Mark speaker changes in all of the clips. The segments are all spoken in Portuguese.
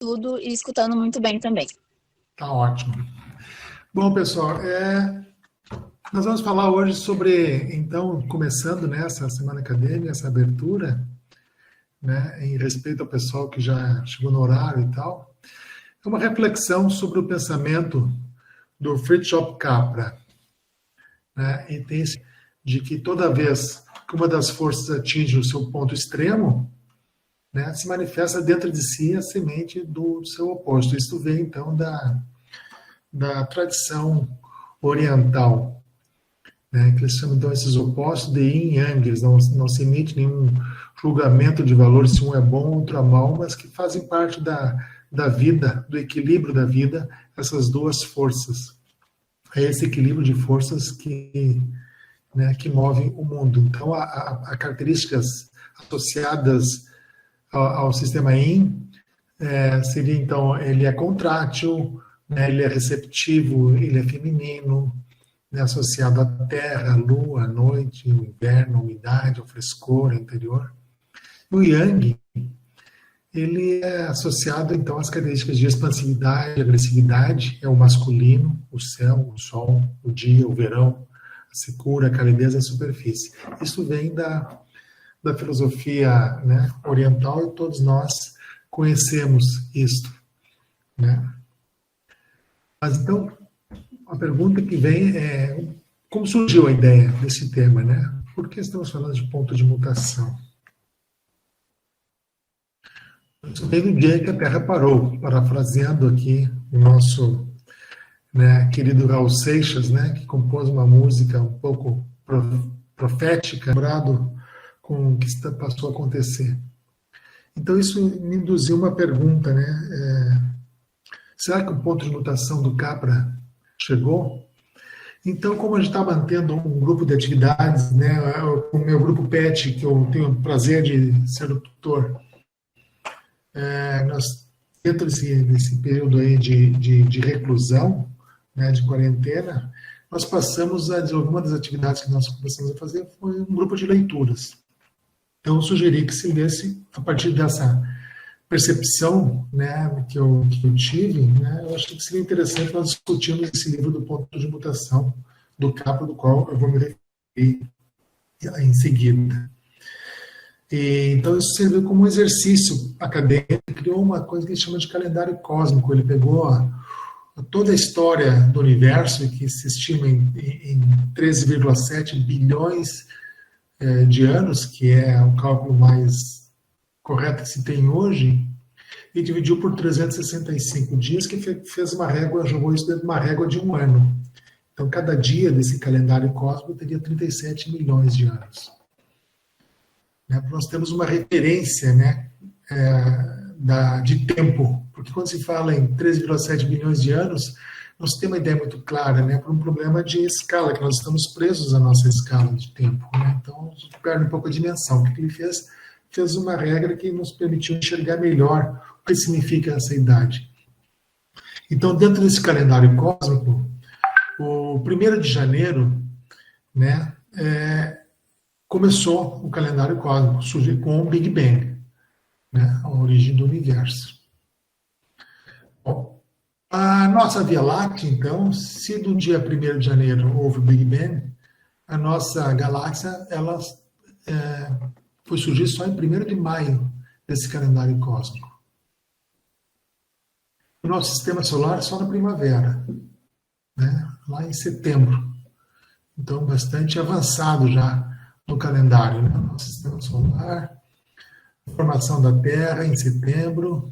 Speaker 1: tudo e escutando muito bem também.
Speaker 2: Tá ótimo. Bom, pessoal, nós vamos falar hoje sobre, então, começando nessa semana acadêmica, essa abertura, né, em respeito ao pessoal que já chegou no horário e tal, é uma reflexão sobre o pensamento do Fritjof Capra, né, e tem esse de que toda vez que uma das forças atinge o seu ponto extremo, né, se manifesta dentro de si a semente do seu oposto. Isso vem, então, da tradição oriental, né, que eles chamam, então, esses opostos de yin e yang. Eles não se emite nenhum julgamento de valor se um é bom, outro é mal, mas que fazem parte da vida, do equilíbrio da vida, essas duas forças. É esse equilíbrio de forças né, que move o mundo. Então, há características associadas ao sistema Yin, seria, então, ele é contrátil, né, ele é receptivo, ele é feminino, né, associado à terra, à lua, à noite, ao inverno, à umidade, ao frescor, ao interior. O Yang, ele é associado, então, às características de expansividade, agressividade, é o masculino, o céu, o sol, o dia, o verão, a secura, a calidez, a superfície. Isso vem da filosofia, né, oriental, e todos nós conhecemos isto, né? Mas então, a pergunta que vem é: como surgiu a ideia desse tema, né? Por que estamos falando de ponto de mutação? Isso vem do dia que a Terra parou, parafraseando aqui o nosso, né, querido Raul Seixas, né, que compôs uma música um pouco profética, lembrado com o que passou a acontecer. Então isso me induziu uma pergunta, né? Será que o ponto de mutação do Capra chegou? Então, como a gente está mantendo um grupo de atividades, né, o meu grupo PET, que eu tenho o prazer de ser o tutor, nós, dentro desse período aí de reclusão, né, de quarentena, nós passamos a desenvolver. Uma das atividades que nós começamos a fazer foi um grupo de leituras. Então, eu sugeri que se lesse, a partir dessa percepção, né, que eu tive, né, eu achei que seria interessante nós discutirmos esse livro do ponto de mutação do Capra, do qual eu vou me referir em seguida. Então, isso serviu como um exercício acadêmico, criou uma coisa que ele chama de calendário cósmico. Ele pegou toda a história do universo, que se estima em 13,7 bilhões de anos, que é o cálculo mais correto que se tem hoje, e dividiu por 365 dias, que fez uma régua, jogou isso dentro de uma régua de um ano. Então, cada dia desse calendário cósmico teria 37 milhões de anos. Nós temos uma referência, né, de tempo, porque quando se fala em 3,7 bilhões de anos, não se tem uma ideia muito clara, né, por um problema de escala, que nós estamos presos à nossa escala de tempo, né? Então, perde um pouco a dimensão. O que ele fez? Fez uma regra que nos permitiu enxergar melhor o que significa essa idade. Então, dentro desse calendário cósmico, o 1º de janeiro, né, começou o calendário cósmico, surgiu com o Big Bang, né, a origem do universo. Bom, a nossa Via Láctea, então, se do dia 1º de janeiro houve o Big Bang, a nossa galáxia, ela foi surgir só em 1º de maio desse calendário cósmico. O nosso sistema solar só na primavera, né, lá em setembro. Então, bastante avançado já no calendário, né? Nosso sistema solar, a formação da Terra em setembro,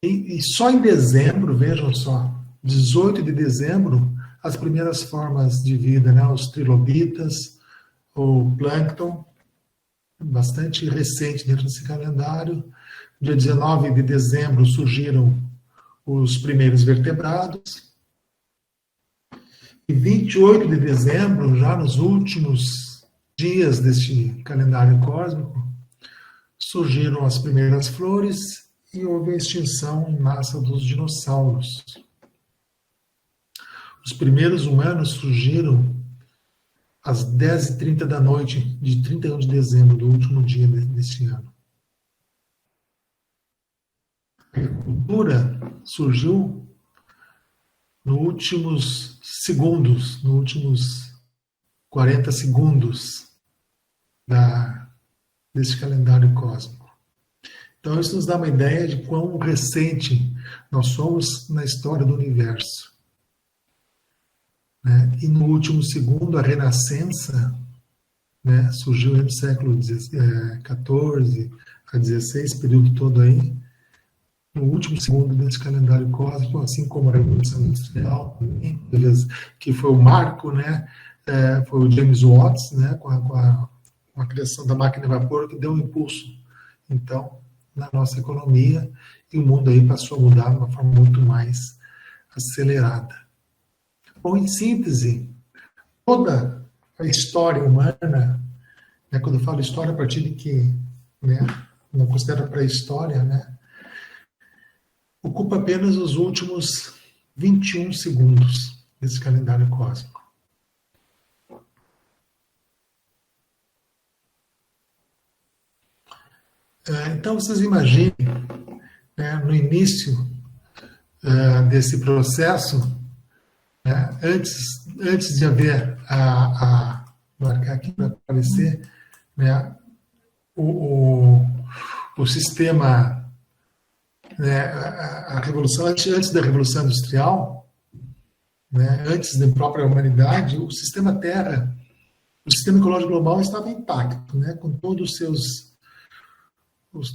Speaker 2: e só em dezembro, vejam só, 18 de dezembro, as primeiras formas de vida, né? Os trilobitas, o plâncton, bastante recente dentro desse calendário. Dia 19 de dezembro surgiram os primeiros vertebrados, e 28 de dezembro, já nos últimos dias deste calendário cósmico, surgiram as primeiras flores e houve a extinção em massa dos dinossauros. Os primeiros humanos surgiram às 10h30 da noite de 31 de dezembro, do último dia deste ano. agricultura surgiu nos últimos segundos, nos últimos 40 segundos desse calendário cósmico. Então, isso nos dá uma ideia de quão recente nós somos na história do universo. Né? E no último segundo, a Renascença, né, surgiu no século XIV a XVI, período todo aí, no último segundo desse calendário cósmico, assim como a Revolução Industrial, que foi o marco, né, foi o James Watts, né, com a criação da máquina a vapor, que deu um impulso, então, na nossa economia, e o mundo aí passou a mudar de uma forma muito mais acelerada. Bom, em síntese, toda a história humana, né, quando eu falo história, a partir de que, né, não considero pré-história, né, ocupa apenas os últimos 21 segundos desse calendário cósmico. Então, vocês imaginem, né, no início desse processo, né, antes de haver marcar aqui para aparecer, né, o sistema, né, a revolução, antes da Revolução Industrial, né, antes da própria humanidade, o sistema Terra, o sistema ecológico global estava intacto, né, com todos os seus...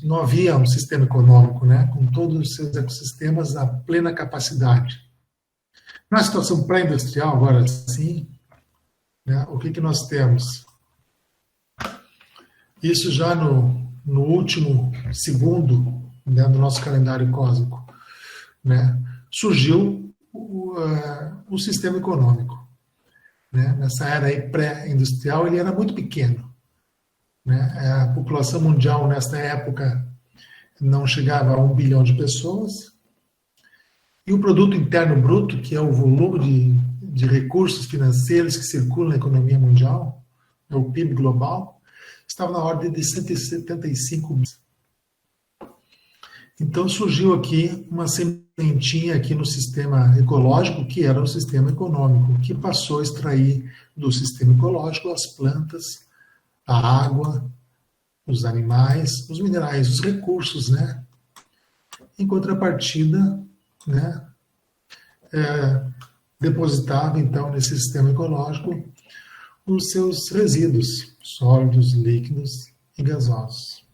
Speaker 2: Não havia um sistema econômico, né, com todos os seus ecossistemas à plena capacidade. Na situação pré-industrial, agora sim, né, o que nós temos? Isso já no último segundo, né, do nosso calendário cósmico, né, surgiu o sistema econômico. Né? Nessa era aí pré-industrial, ele era muito pequeno. Né? A população mundial, nessa época, não chegava a 1 bilhão de pessoas. E o produto interno bruto, que é o volume de recursos financeiros que circulam na economia mundial, é o PIB global, estava na ordem de 175 bilhões. Então surgiu aqui uma sementinha aqui no sistema ecológico, que era o sistema econômico, que passou a extrair do sistema ecológico as plantas, a água, os animais, os minerais, os recursos, né? Em contrapartida, né, depositava então nesse sistema ecológico os seus resíduos, sólidos, líquidos e gasosos.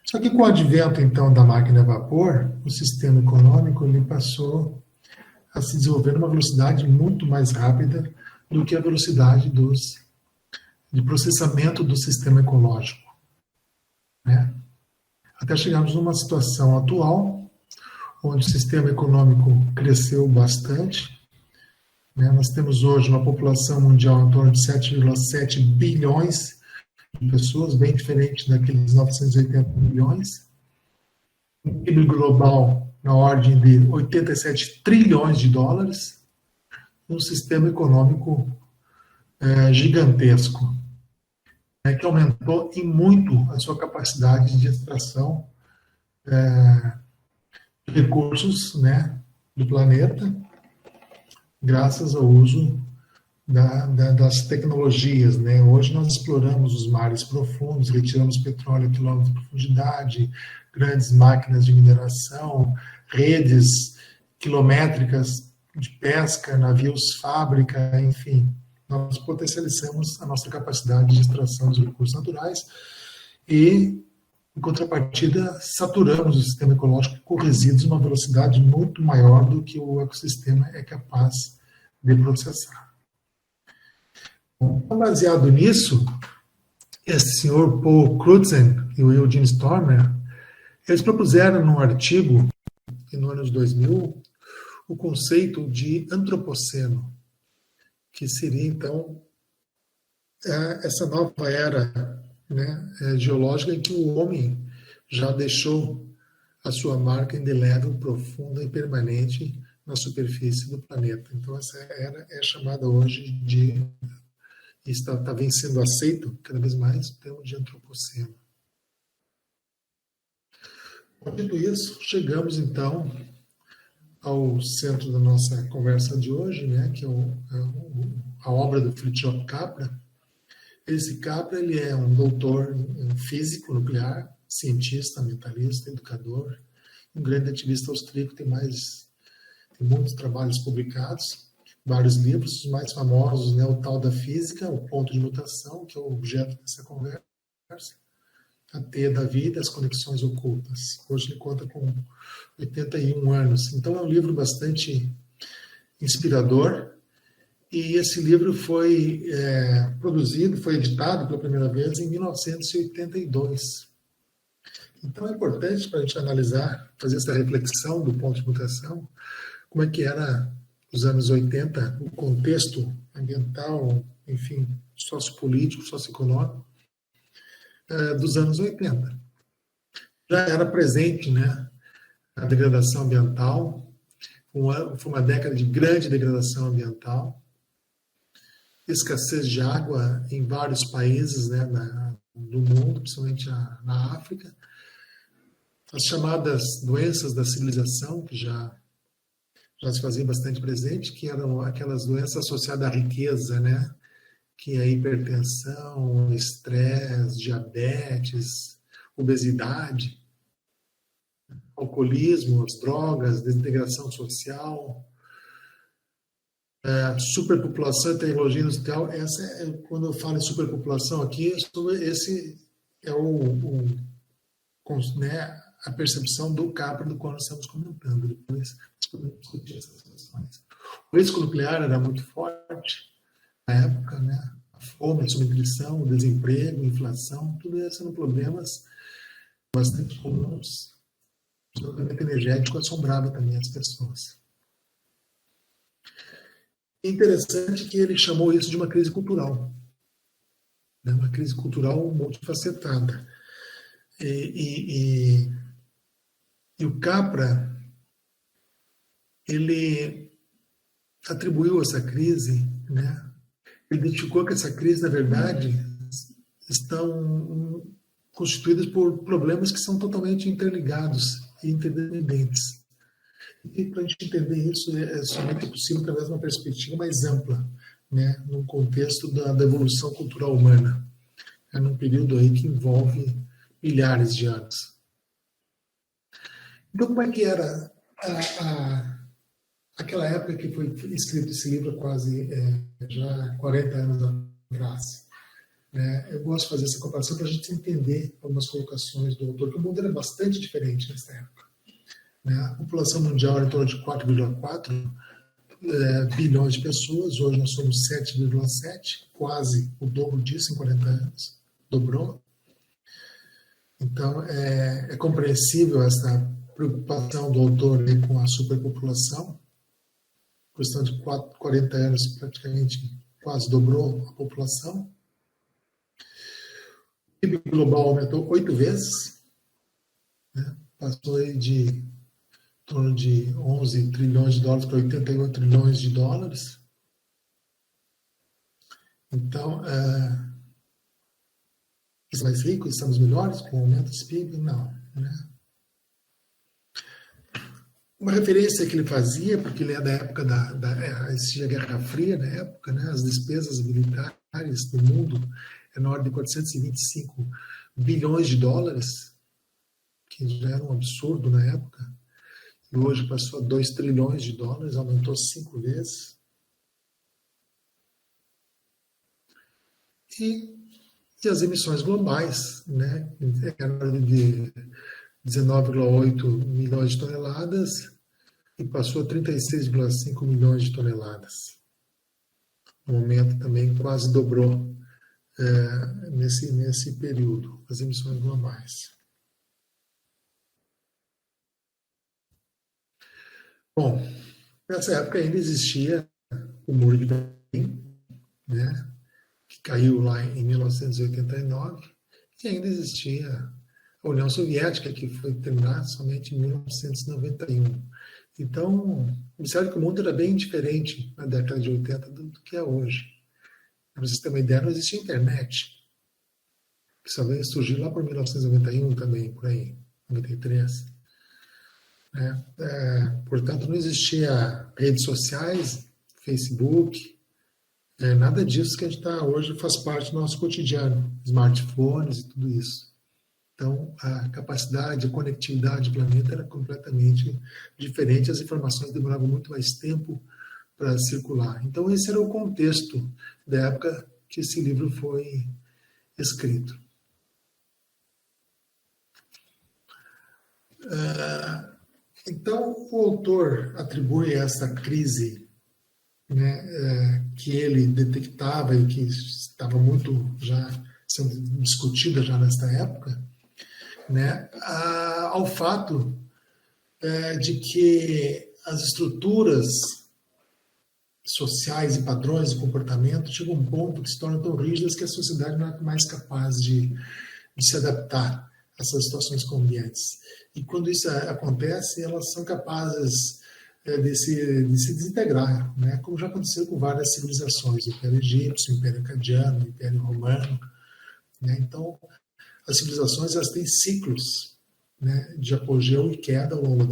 Speaker 2: Só que com o advento então da máquina a vapor, o sistema econômico ele passou a se desenvolver numa velocidade muito mais rápida do que a velocidade de processamento do sistema ecológico. Né? Até chegarmos numa situação atual, onde o sistema econômico cresceu bastante. Né? Nós temos hoje uma população mundial em torno de 7,7 bilhões de pessoas, bem diferente daqueles 980 milhões. Um PIB global na ordem de 87 trilhões de dólares. Um sistema econômico gigantesco, né, que aumentou em muito a sua capacidade de extração de recursos, né, do planeta, graças ao uso das tecnologias. Né? Hoje nós exploramos os mares profundos, retiramos petróleo a quilômetros de profundidade, grandes máquinas de mineração, redes quilométricas de pesca, navios fábrica, enfim. Nós potencializamos a nossa capacidade de extração dos recursos naturais e, em contrapartida, saturamos o sistema ecológico com resíduos numa velocidade muito maior do que o ecossistema é capaz de processar. Bom, baseado nisso, esse senhor Paul Crutzen e o Eugene Stormer, eles propuseram num artigo, no ano 2000, o conceito de antropoceno, que seria, então, essa nova era, né, geológica em que o homem já deixou a sua marca indelével, profunda e permanente na superfície do planeta. Então, essa era é chamada hoje de, e está vem sendo aceito cada vez mais, o termo de antropoceno. Dito isso, chegamos então ao centro da nossa conversa de hoje, né, que é a obra do Fritjof Capra. Esse Capra, ele é um doutor em físico nuclear, cientista, mentalista, educador, um grande ativista austríaco, tem muitos trabalhos publicados, vários livros, os mais famosos, né, o Tal da Física, o Ponto de Mutação, que é o objeto dessa conversa, a Teia da Vida, as Conexões Ocultas. Hoje ele conta com 81 anos. Então é um livro bastante inspirador. E esse livro foi foi editado pela primeira vez em 1982. Então é importante para a gente analisar, fazer essa reflexão do ponto de mutação, como é que era os anos 80, o contexto ambiental, enfim, sociopolítico, socioeconômico, dos anos 80. Já era presente, né, a degradação ambiental, foi uma década de grande degradação ambiental, escassez de água em vários países, né, do mundo, principalmente na África, as chamadas doenças da civilização, que já se fazia bastante presente, que eram aquelas doenças associadas à riqueza, né, que é a hipertensão, estresse, diabetes, obesidade, alcoolismo, as drogas, desintegração social, superpopulação e tecnologia industrial. Quando eu falo em superpopulação aqui, esse é né, a percepção do Capra do qual nós estamos comentando. Depois podemos discutir essas questões. O risco nuclear era muito forte na época, né? A fome, a subnutrição, o desemprego, a inflação, tudo isso são problemas bastante comuns. O esgotamento energético assombrava também as pessoas. É interessante que ele chamou isso de uma crise cultural, né? Uma crise cultural multifacetada. E o Capra, ele atribuiu essa crise, né? Ele identificou que essa crise, na verdade, estão constituídas por problemas que são totalmente interligados e interdependentes. E para a gente entender isso, é somente possível através de uma perspectiva mais ampla, né? Num contexto da evolução cultural humana, num período aí que envolve milhares de anos. Então, como é que era aquela época que foi escrito esse livro, quase já 40 anos atrás? Eu gosto de fazer essa comparação para a gente entender algumas colocações do autor, que o mundo era bastante diferente nessa época. A população mundial era em torno de 4,4 bilhões de pessoas, hoje nós somos 7,7, quase o dobro disso em 40 anos, dobrou. Então, é compreensível essa preocupação do autor com a superpopulação. Questão de 40 anos, praticamente quase dobrou a população. O PIB global aumentou 8 vezes, né? Passou de em torno de 11 trilhões de dólares para 81 trilhões de dólares. Então, os mais ricos estamos melhores com o aumento desse PIB? Não, né? Uma referência que ele fazia, porque ele é da época existia a Guerra Fria na época, né? As despesas militares do mundo é na ordem de 425 bilhões de dólares, que já era um absurdo na época, e hoje passou a 2 trilhões de dólares, aumentou 5 vezes. E as emissões globais, né? Era na ordem de 19,8 milhões de toneladas e passou a 36,5 milhões de toneladas. No momento também quase dobrou nesse período, as emissões globais. Bom, nessa época ainda existia o Muro de Berlim, né, que caiu lá em 1989, e ainda existia a União Soviética, que foi terminada somente em 1991. Então, observe que o mundo era bem diferente na década de 80 do que é hoje. Para vocês terem uma ideia, não existia internet, que só veio surgir lá por 1991 também, por aí, 93. né? Portanto, não existia redes sociais, Facebook, nada disso que a gente está hoje faz parte do nosso cotidiano, smartphones e tudo isso. Então, a capacidade, a conectividade do planeta era completamente diferente, as informações demoravam muito mais tempo para circular. Então, esse era o contexto da época que esse livro foi escrito. Então, o autor atribui essa crise, né, que ele detectava e que estava muito já sendo discutida já nesta época, né, ao fato de que as estruturas sociais e padrões de comportamento chegam a um ponto que se tornam tão rígidas que a sociedade não é mais capaz de se adaptar a essas situações cambiantes. E quando isso acontece, elas são capazes de se desintegrar, né? Como já aconteceu com várias civilizações, o Império Egípcio, o Império Acadiano, o Império Romano, né? Então, as civilizações elas têm ciclos, né, de apogeu e queda ao longo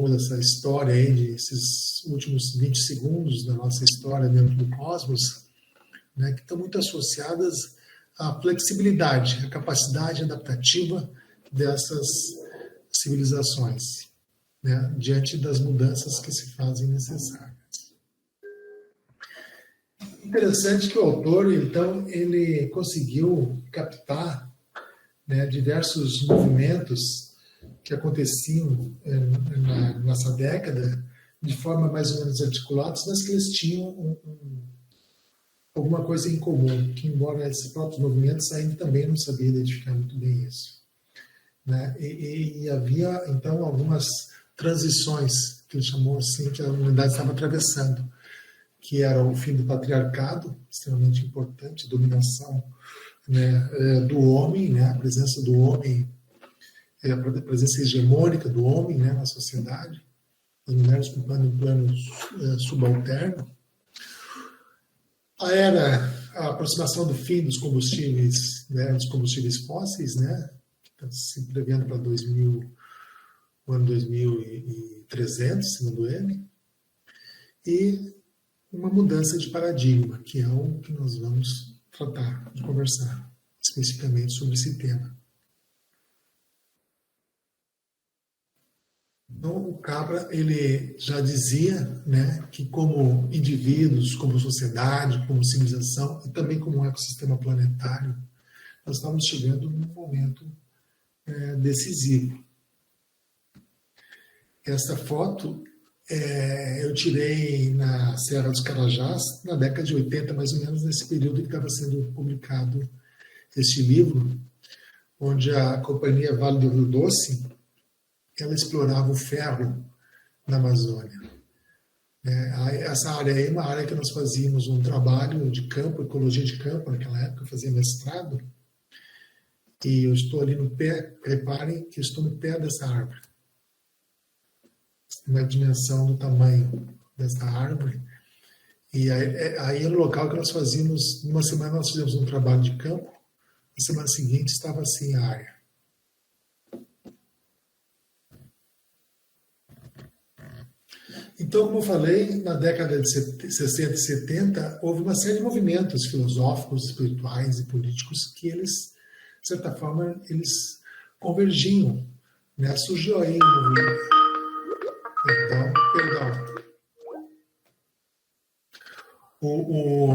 Speaker 2: dessa história aí, desses últimos 20 segundos da nossa história dentro do cosmos, né, que estão muito associadas à flexibilidade, à capacidade adaptativa dessas civilizações, né, diante das mudanças que se fazem necessárias. Interessante que o autor, então, ele conseguiu captar, né, diversos movimentos que aconteciam nessa década de forma mais ou menos articulada, mas que eles tinham alguma coisa em comum, que embora esses próprios movimentos ainda também não sabia identificar muito bem isso, né? E havia, então, algumas transições, que ele chamou assim, que a humanidade estava atravessando, que era o fim do patriarcado, extremamente importante, dominação, né, do homem, né, a presença do homem, a presença hegemônica do homem, né, na sociedade, as mulheres ocupando um plano subalterno. A aproximação do fim dos combustíveis, né, dos combustíveis fósseis, né, que está se prevendo para o ano 2300, segundo ele, e uma mudança de paradigma, que é o que nós vamos tratar de conversar especificamente sobre esse tema. Então, o Cabra, ele já dizia, né, que como indivíduos, como sociedade, como civilização e também como ecossistema planetário, nós estamos chegando num momento decisivo. Essa foto eu tirei na Serra dos Carajás, na década de 80, mais ou menos, nesse período que estava sendo publicado este livro, onde a companhia Vale do Rio Doce, ela explorava o ferro na Amazônia. Essa área aí é uma área que nós fazíamos um trabalho de campo, ecologia de campo, naquela época, eu fazia mestrado, e eu estou ali no pé, reparem que eu estou no pé dessa árvore. Uma dimensão do tamanho dessa árvore. E aí no local que nós fazíamos, numa semana nós fizemos um trabalho de campo, na semana seguinte estava assim a área. Então, como eu falei, na década de 60 e 70, houve uma série de movimentos filosóficos, espirituais e políticos que eles, de certa forma, eles convergiam, né? Surgiu aí um movimento.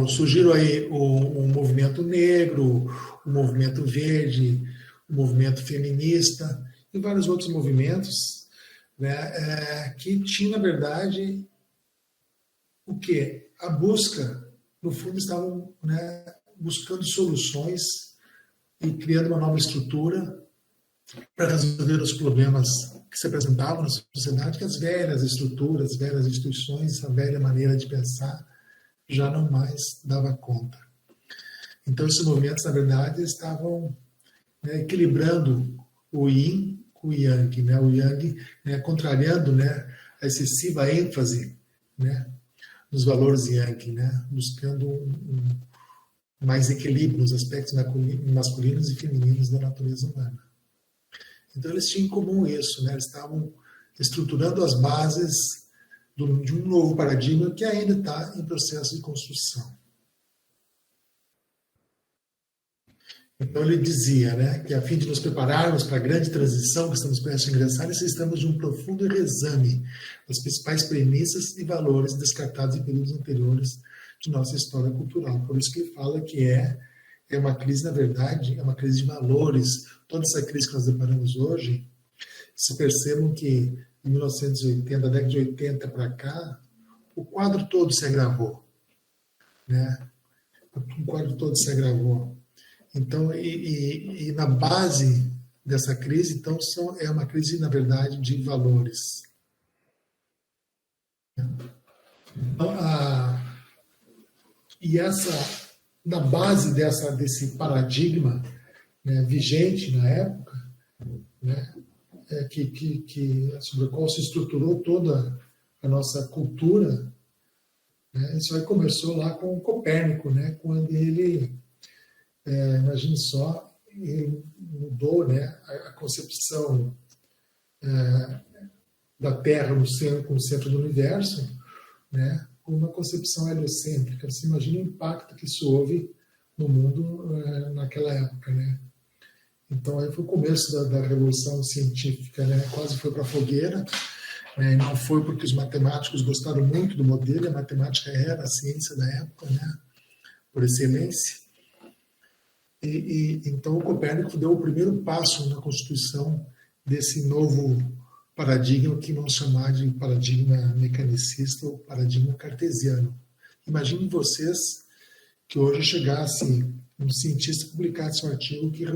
Speaker 2: Surgiram aí o movimento negro, o movimento verde, o movimento feminista e vários outros movimentos, né, que tinham, na verdade, o quê? A busca, no fundo, estavam, né, buscando soluções e criando uma nova estrutura para resolver os problemas que se apresentavam na sociedade, que as velhas estruturas, as velhas instituições, a velha maneira de pensar já não mais dava conta. Então, esses movimentos, na verdade, estavam, né, equilibrando o yin com o yang, né? O yang, né, contrariando, né, a excessiva ênfase, né, nos valores yang, né, buscando mais equilíbrio nos aspectos masculinos e femininos da natureza humana. Então, eles tinham em comum isso, né? Eles estavam estruturando as bases de um novo paradigma que ainda está em processo de construção. Então ele dizia, né, que a fim de nos prepararmos para a grande transição que estamos prestes a ingressar, necessitamos de um profundo reexame das principais premissas e valores descartados em períodos anteriores de nossa história cultural. Por isso que ele fala que é uma crise, na verdade, é uma crise de valores. Toda essa crise que nós deparamos hoje, se percebam que em 1980, da década de 80 para cá, o quadro todo se agravou, né? O quadro todo se agravou. Então, e na base dessa crise, então, é uma crise, na verdade, de valores. Então, na base desse paradigma, né, vigente na época, né, sobre o qual se estruturou toda a nossa cultura, né, isso aí começou lá com Copérnico, né, quando ele... imagine só, ele mudou, né, a concepção da Terra como centro do universo, né, com uma concepção heliocêntrica. Você imagina o impacto que isso houve no mundo naquela época, né? Então, aí foi o começo da revolução científica, né? Quase foi para a fogueira. Não foi porque os matemáticos gostaram muito do modelo, a matemática era a ciência da época, né, por excelência. Então, o Copérnico deu o primeiro passo na constituição desse novo paradigma que vamos chamar de paradigma mecanicista ou paradigma cartesiano. Imaginem vocês que hoje chegasse um cientista e publicasse um artigo que vai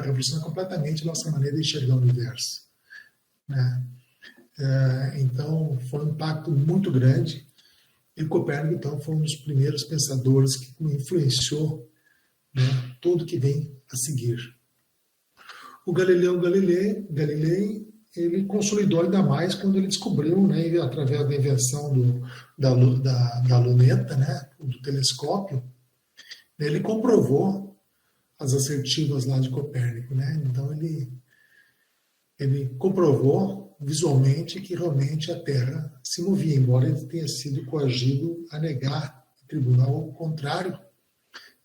Speaker 2: revolucionar completamente a nossa maneira de enxergar o universo, né? Então, foi um impacto muito grande. E o Copérnico, então, foi um dos primeiros pensadores que influenciou, né, tudo que vem a seguir. O Galileu Galilei, ele consolidou ainda mais quando ele descobriu, né, através da invenção da luneta, né, do telescópio, ele comprovou as assertivas lá de Copérnico, né? Então ele comprovou visualmente que realmente a Terra se movia, embora ele tenha sido coagido a negar em tribunal ao contrário.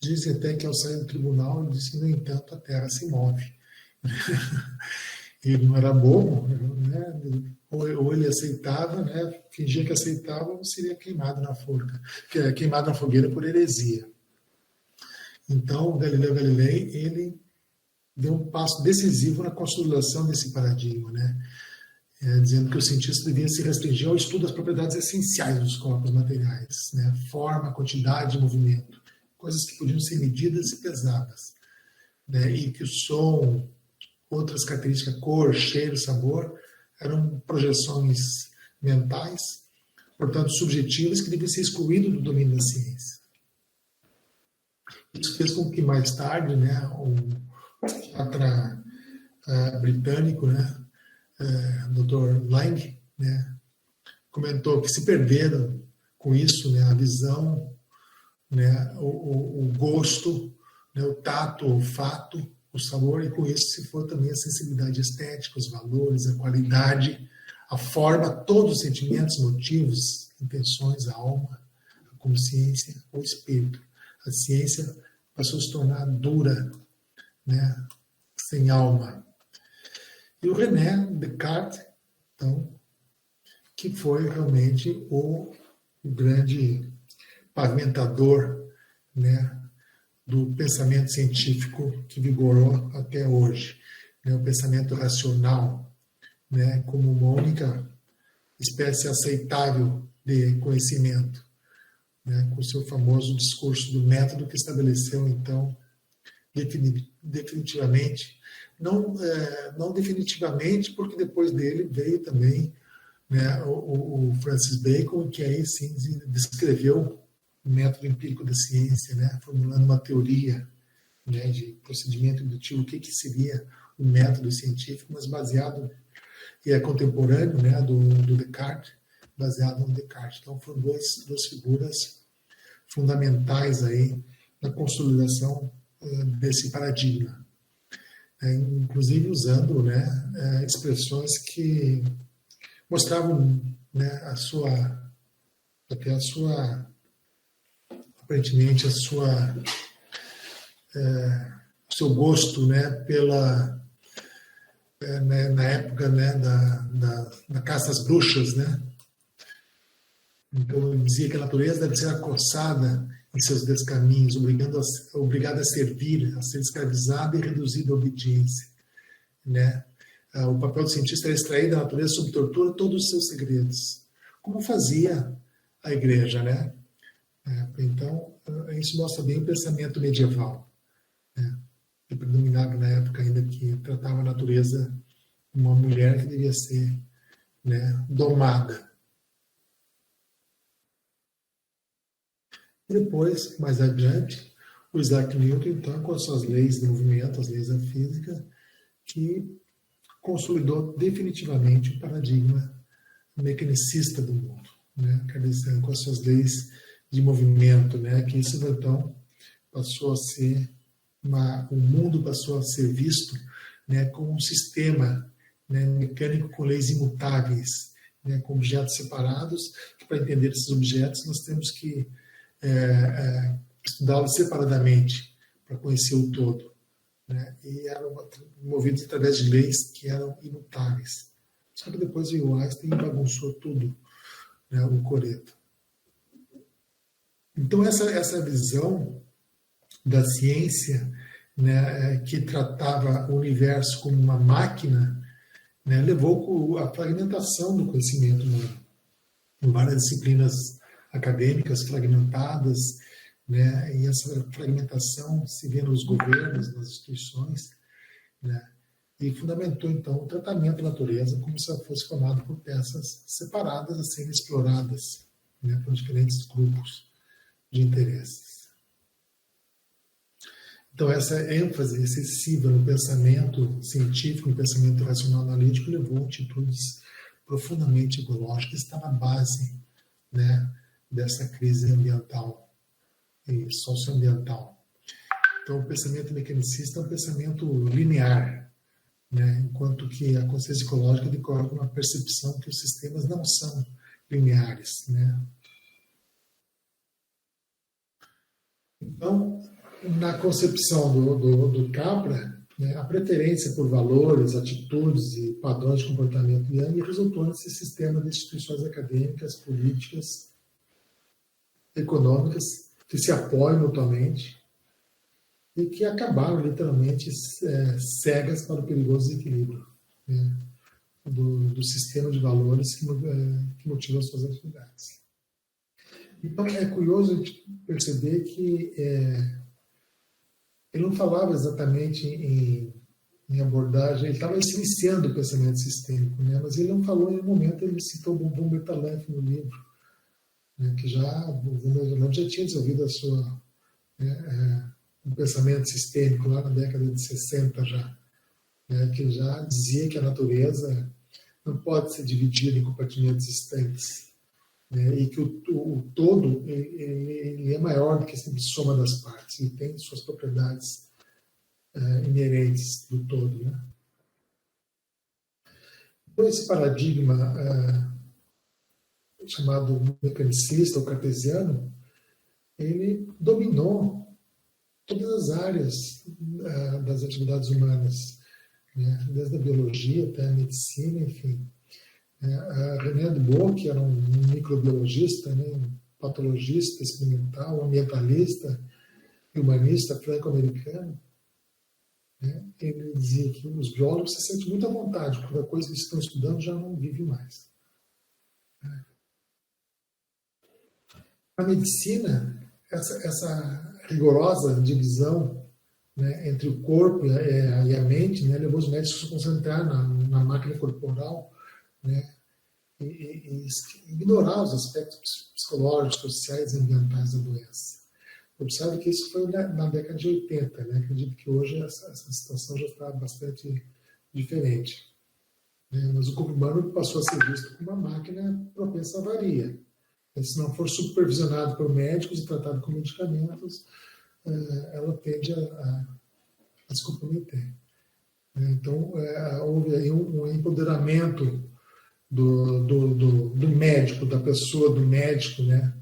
Speaker 2: Dizem até que ao sair do tribunal, ele disse que, no entanto, a Terra se move. Ele não era bobo, né? Ou ele aceitava, né? Fingia que aceitava, ou seria queimado na fogueira por heresia. Então, Galileu Galilei, ele deu um passo decisivo na consolidação desse paradigma, né? Dizendo que os cientistas deviam se restringir ao estudo das propriedades essenciais dos corpos materiais, né? Forma, quantidade e movimento, coisas que podiam ser medidas e pesadas, né? E que o som, outras características, cor, cheiro, sabor, eram projeções mentais, portanto subjetivas, que deviam ser excluídas do domínio da ciência. Isso fez com que mais tarde, né, o psiquiatra britânico, né, Dr. Lang, né, comentou que se perderam com isso, né, a visão, né, o gosto, né, o tato, o olfato, o sabor, e com isso se for também a sensibilidade estética, os valores, a qualidade, a forma, todos os sentimentos, motivos, intenções, a alma, a consciência, o espírito. A ciência passou a se tornar dura, né, sem alma. E o René Descartes, então, que foi realmente o grande pavimentador, né, do pensamento científico que vigorou até hoje, né, o pensamento racional, né, como uma única espécie aceitável de conhecimento, né, com o seu famoso discurso do método que estabeleceu, então, definitivamente, não definitivamente, porque depois dele veio também, né, o Francis Bacon, que aí sim descreveu o método empírico da ciência, né, formulando uma teoria, né, de procedimento indutivo, o que seria o método científico, mas baseado, e é contemporâneo, né, do Descartes, baseado no Descartes. Então foram duas figuras fundamentais aí na consolidação desse paradigma. inclusive usando, né, expressões que mostravam, né, aparentemente o seu gosto, né, né, na época, né, da caça às bruxas, né. Então ele dizia que a natureza deve ser acossada em seus descaminhos, obrigada a servir, a ser escravizada e reduzida à obediência, né. O papel do cientista era extrair da natureza sob tortura todos os seus segredos, como fazia a igreja, né. Então isso mostra bem o pensamento medieval, né, que predominava na época ainda, que tratava a natureza como uma mulher que devia ser, né, domada. Depois, mais adiante, o Isaac Newton, então, com as suas leis do movimento, as leis da física, que consolidou definitivamente o paradigma mecanicista do mundo, né? Quer dizer, com as suas leis de movimento, né? Que isso, então, passou a ser o mundo passou a ser visto, né, como um sistema, né, mecânico com leis imutáveis, né, com objetos separados, que para entender esses objetos nós temos que estudá-los separadamente para conhecer o todo, né? E eram movidos através de leis que eram imutáveis. Só que depois veio o Einstein e bagunçou tudo, né, o coreto. Então essa visão da ciência, né, que tratava o universo como uma máquina, né, levou à fragmentação do conhecimento humano. Em várias disciplinas acadêmicas fragmentadas, né, e essa fragmentação se vê nos governos, nas instituições, né, e fundamentou, então, o tratamento da natureza como se ela fosse formada por peças separadas a serem exploradas, né, por diferentes grupos de interesses. Então, essa ênfase excessiva no pensamento científico, no pensamento racional analítico, levou a atitudes profundamente ecológicas, que está na base, né, dessa crise ambiental e socioambiental. Então, o pensamento mecanicista é um pensamento linear, né, enquanto que a consciência ecológica decorre com uma percepção que os sistemas não são lineares, né. Então, na concepção do Capra, né, a preferência por valores, atitudes e padrões de comportamento Yang resultou nesse sistema de instituições acadêmicas, políticas, econômicas, que se apoiam mutuamente e que acabaram literalmente cegas para o perigoso desequilíbrio, né, do sistema de valores que motivam suas atividades. Então é curioso a gente perceber que ele não falava exatamente em abordagem, ele estava iniciando o pensamento sistêmico, né, mas ele não falou em nenhum momento, ele citou o Von Bertalanffy no livro, né, que o Von Bertalanffy já tinha desenvolvido um pensamento sistêmico lá na década de 60 já, né, que já dizia que a natureza não pode ser dividida em compartimentos distantes, né, e que o todo ele é maior do que a simples soma das partes, e tem suas propriedades inerentes do todo, né. Então, esse paradigma chamado mecanicista ou cartesiano, ele dominou todas as áreas das atividades humanas, né, desde a biologia até a medicina, enfim. A René Dubos, que era um microbiologista, né, um patologista experimental, ambientalista e humanista franco-americano, né, ele dizia que os biólogos se sentem muito à vontade, porque a coisa que eles estão estudando já não vive mais. A medicina, essa rigorosa divisão, né, entre o corpo e a mente, né, levou os médicos a se concentrar na máquina corporal, né, e ignorar os aspectos psicológicos, sociais e ambientais da doença. Observe que isso foi na década de 80, né? Acredito que hoje essa situação já está bastante diferente, né? Mas o corpo humano passou a ser visto como uma máquina propensa à avaria. Se não for supervisionado por médicos e tratado com medicamentos, ela tende a se comprometer. Então, houve aí um empoderamento do médico, da pessoa, do médico, né?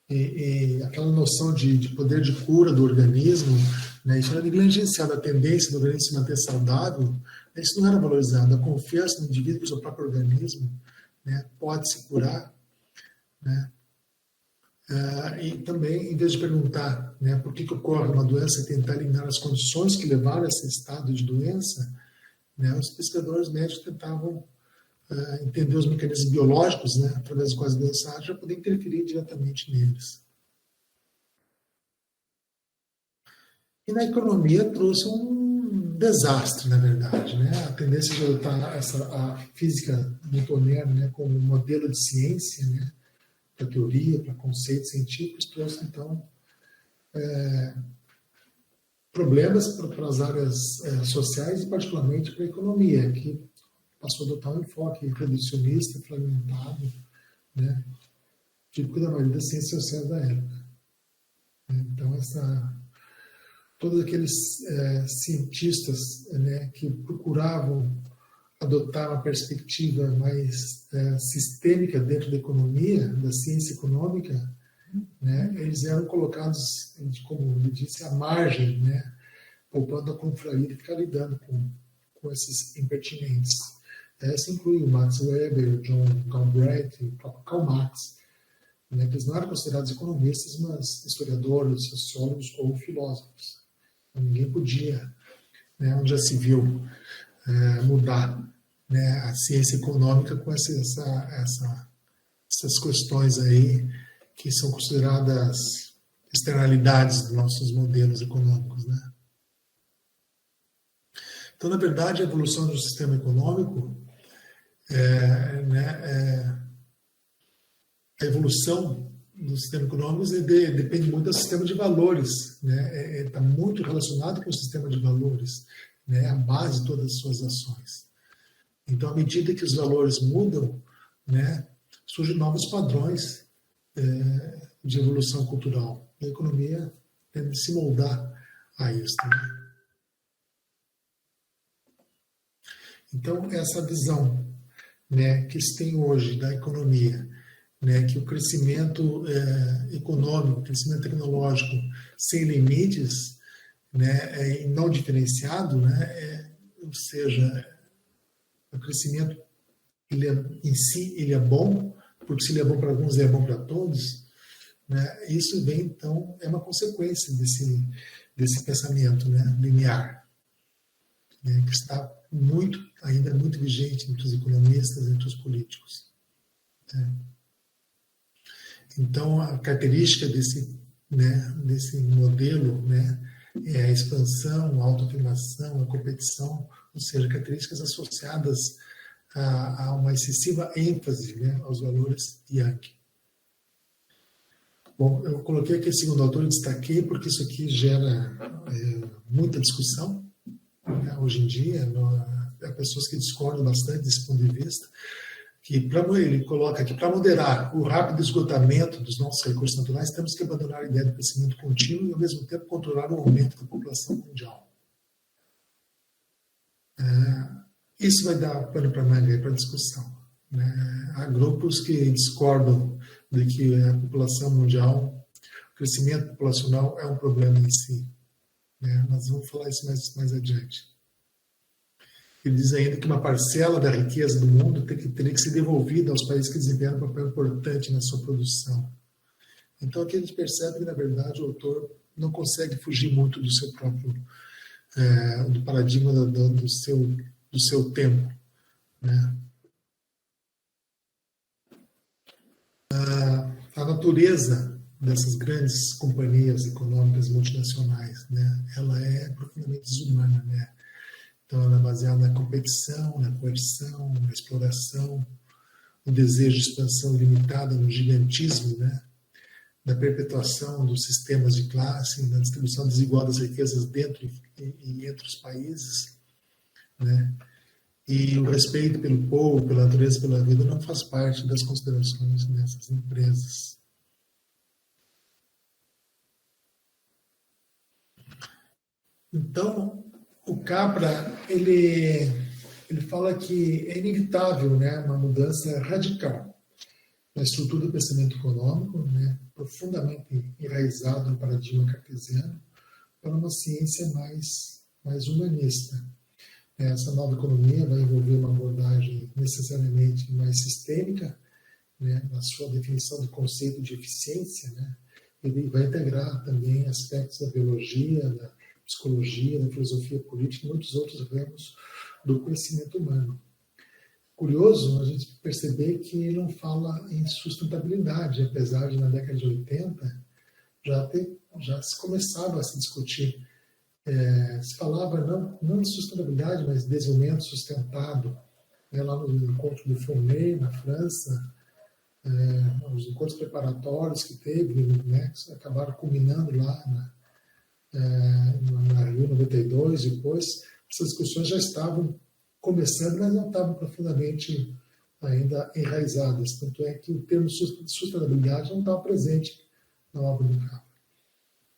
Speaker 2: E aquela noção de poder de cura do organismo, né? Isso era negligenciado, a tendência do organismo se manter saudável, isso não era valorizado. A confiança no indivíduo, no seu próprio organismo, né? Pode se curar, né? E também, em vez de perguntar, né, por que ocorre uma doença e tentar eliminar as condições que levaram a esse estado de doença, né, os pesquisadores médicos tentavam entender os mecanismos biológicos, né, através dos quais a doença age, para poder interferir diretamente neles. E na economia trouxe um desastre, na verdade. Né? A tendência de adotar a física newtoniana, né, como modelo de ciência, né, para teoria, para conceitos científicos, trouxe, então, problemas para as áreas sociais e, particularmente, para a economia, que passou a adotar um enfoque reducionista, fragmentado, né, típico da maioria das ciências sociais da época. Então, todos aqueles cientistas, né, que procuravam adotar uma perspectiva mais sistêmica dentro da economia, da ciência econômica, né, eles eram colocados, como ele disse, à margem, né, poupando a confraria e ficar lidando com esses impertinentes. Essa inclui o Max Weber, o John Galbraith, o próprio Karl Marx, né, que eles não eram considerados economistas, mas historiadores, sociólogos ou filósofos. Então, ninguém podia, né, onde já se viu, mudar, né, a ciência econômica com essas questões aí que são consideradas externalidades dos nossos modelos econômicos, né? Então, na verdade, a evolução do sistema econômico, a evolução do sistema econômico depende muito do sistema de valores, né? Está muito relacionado com o sistema de valores, né? A base de todas as suas ações. Então, à medida que os valores mudam, né, surgem novos padrões de evolução cultural. A economia tem de se moldar a isso. Né? Então, essa visão, né, que se tem hoje da economia, né, que o crescimento econômico, o crescimento tecnológico sem limites, né, e não diferenciado, né, ou seja, o crescimento em si ele é bom, porque se ele é bom para alguns, ele é bom para todos, né, isso vem, então, é uma consequência desse pensamento, né, linear, né, que está ainda muito vigente entre os economistas, entre os políticos. Né. Então, a característica desse modelo, né, é a expansão, a autoafirmação, a competição, ou seja, características associadas a uma excessiva ênfase, né, aos valores Yankee. Bom, eu coloquei aqui o segundo autor e destaquei porque isso aqui gera muita discussão, né, hoje em dia. Há pessoas que discordam bastante desse ponto de vista, que ele coloca aqui, para moderar o rápido esgotamento dos nossos recursos naturais, temos que abandonar a ideia do crescimento contínuo e, ao mesmo tempo, controlar o aumento da população mundial. Isso vai dar pano para manga, para discussão. Né? Há grupos que discordam de que a população mundial, o crescimento populacional é um problema em si. Né? Nós vamos falar isso mais adiante. Ele diz ainda que uma parcela da riqueza do mundo teria que ser devolvida aos países que desempenham um papel importante na sua produção. Então, aqui a gente percebe que, na verdade, o autor não consegue fugir muito do seu próprio, do paradigma do seu tempo. Né? A natureza dessas grandes companhias econômicas multinacionais, né, ela é profundamente desumana, né? Então, ela é baseada na competição, na coerção, na exploração, no desejo de expansão limitada, no gigantismo, né? Na perpetuação dos sistemas de classe, na distribuição desigual das riquezas dentro e entre os países, né? E o respeito pelo povo, pela natureza, pela vida, não faz parte das considerações dessas empresas. Então, o Capra, ele fala que é inevitável, né, uma mudança radical na estrutura do pensamento econômico, né, profundamente enraizado no paradigma cartesiano, para uma ciência mais humanista. Essa nova economia vai envolver uma abordagem necessariamente mais sistêmica, né, na sua definição do conceito de eficiência, né. Ele vai integrar também aspectos da biologia, da psicologia, da filosofia política e muitos outros ramos do conhecimento humano. Curioso a gente perceber que ele não fala em sustentabilidade, apesar de na década de 80 já se começava a se discutir. Se falava não de sustentabilidade, mas de desenvolvimento sustentado, né, lá no encontro do FONEI, na França, os encontros preparatórios que teve, né, que acabaram culminando lá na Rio 92, depois, essas discussões já estavam começando, mas não estavam profundamente ainda enraizadas. Tanto é que o termo sustentabilidade não estava presente na obra do Capra.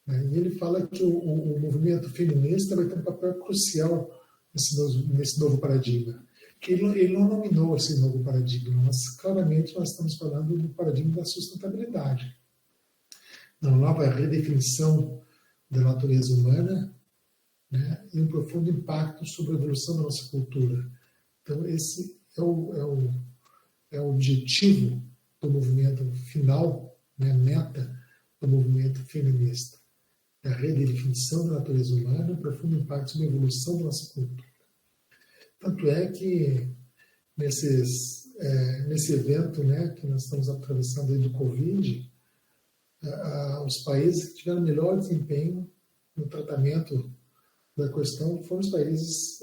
Speaker 2: E ele fala que o movimento feminista vai ter um papel crucial nesse novo paradigma. Que ele não nominou esse novo paradigma, mas claramente nós estamos falando do paradigma da sustentabilidade. Uma nova redefinição da natureza humana, né, e um profundo impacto sobre a evolução da nossa cultura. Então, esse é o objetivo do movimento final, né, meta do movimento feminista. É a redefinição da natureza humana e um profundo impacto sobre a evolução da nossa cultura. Tanto é que nesse evento, né, que nós estamos atravessando aí do Covid, os países que tiveram melhor desempenho no tratamento da questão foram os países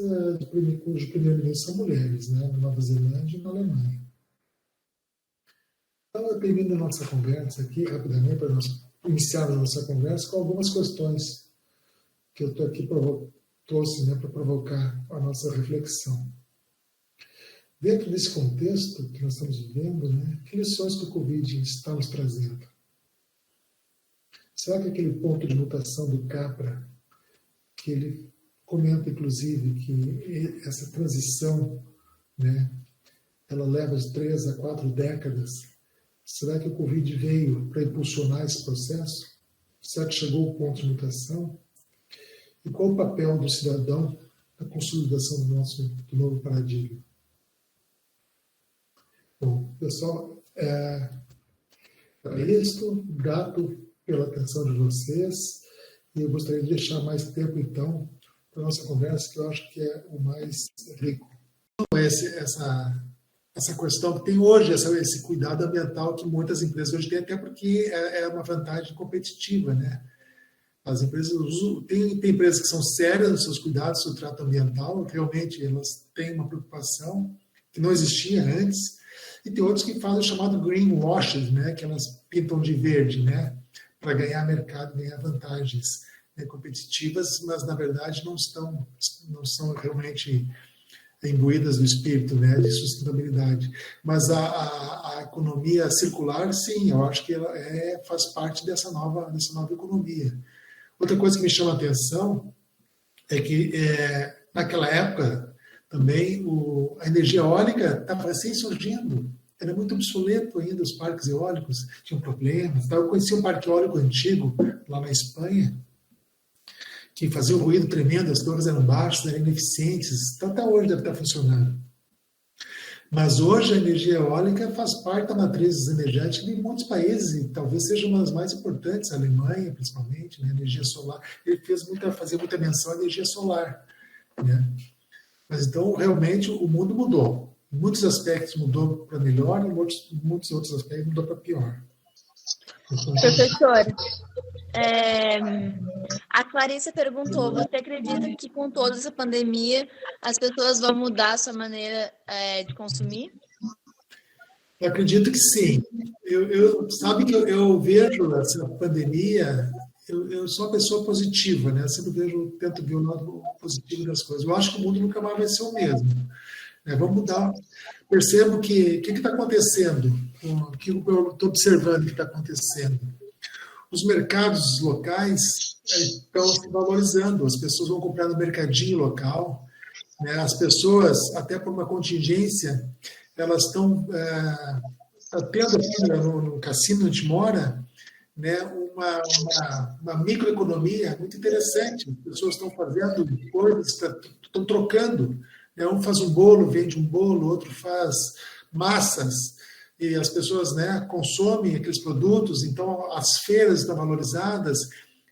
Speaker 2: cujo primeiro-ministro são mulheres, né, na Nova Zelândia e na Alemanha. Então, eu termino a nossa conversa aqui, rapidamente, para nós iniciarmos a nossa conversa, com algumas questões que eu estou aqui trouxe, né, para provocar a nossa reflexão. Dentro desse contexto que nós estamos vivendo, né, que lições que o Covid está nos trazendo? Será que aquele ponto de mutação do Capra, que ele comenta, inclusive, que essa transição, né, ela leva de 3 a 4 décadas, será que o Covid veio para impulsionar esse processo? Será que chegou o ponto de mutação? E qual o papel do cidadão na consolidação do novo paradigma? Bom, pessoal, é isso. Grato pela atenção de vocês. E eu gostaria de deixar mais tempo, então, para a nossa conversa, que eu acho que é o mais rico. Essa questão que tem hoje, esse cuidado ambiental que muitas empresas hoje têm, até porque é uma vantagem competitiva, né? As empresas tem empresas que são sérias nos seus cuidados, no seu trato ambiental, realmente elas têm uma preocupação que não existia antes, e tem outros que fazem o chamado greenwashing, né, que elas pintam de verde, né, para ganhar mercado, ganhar vantagens, né, competitivas, mas na verdade não são realmente imbuídas do espírito, né, de sustentabilidade. Mas a economia circular, sim, eu acho que ela faz parte dessa nova economia. Outra coisa que me chama a atenção é que, naquela época, também a energia eólica estava recém surgindo. Era muito obsoleto ainda, os parques eólicos tinham problemas. Eu conheci um parque eólico antigo, lá na Espanha, que fazia um ruído tremendo, as torres eram baixas, eram ineficientes. Então, até hoje deve estar funcionando. Mas hoje a energia eólica faz parte da matriz energética de muitos países, e talvez seja uma das mais importantes, a Alemanha, principalmente, né? A energia solar. Ele fazia muita menção à energia solar, né? Mas então, realmente, o mundo mudou. Em muitos aspectos mudou para melhor, em muitos outros aspectos mudou para pior.
Speaker 1: Professor, a Clarissa perguntou, você acredita que com toda essa pandemia as pessoas vão mudar a sua maneira de consumir?
Speaker 2: Eu acredito que sim. Sabe que eu vejo essa pandemia, eu sou uma pessoa positiva, né? Eu sempre tento ver o lado positivo das coisas. Eu acho que o mundo nunca mais vai ser o mesmo. Vamos mudar. Percebo que o que está acontecendo, o que eu estou observando que está acontecendo. os mercados locais estão se valorizando, as pessoas vão comprar no mercadinho local, né? As pessoas, até por uma contingência, elas estão tendo aqui no cassino onde a gente mora, né, uma microeconomia muito interessante. As pessoas estão fazendo coisas, estão trocando. Né? Um faz um bolo, vende um bolo, outro faz massas, e as pessoas, né, consomem aqueles produtos, então as feiras estão valorizadas.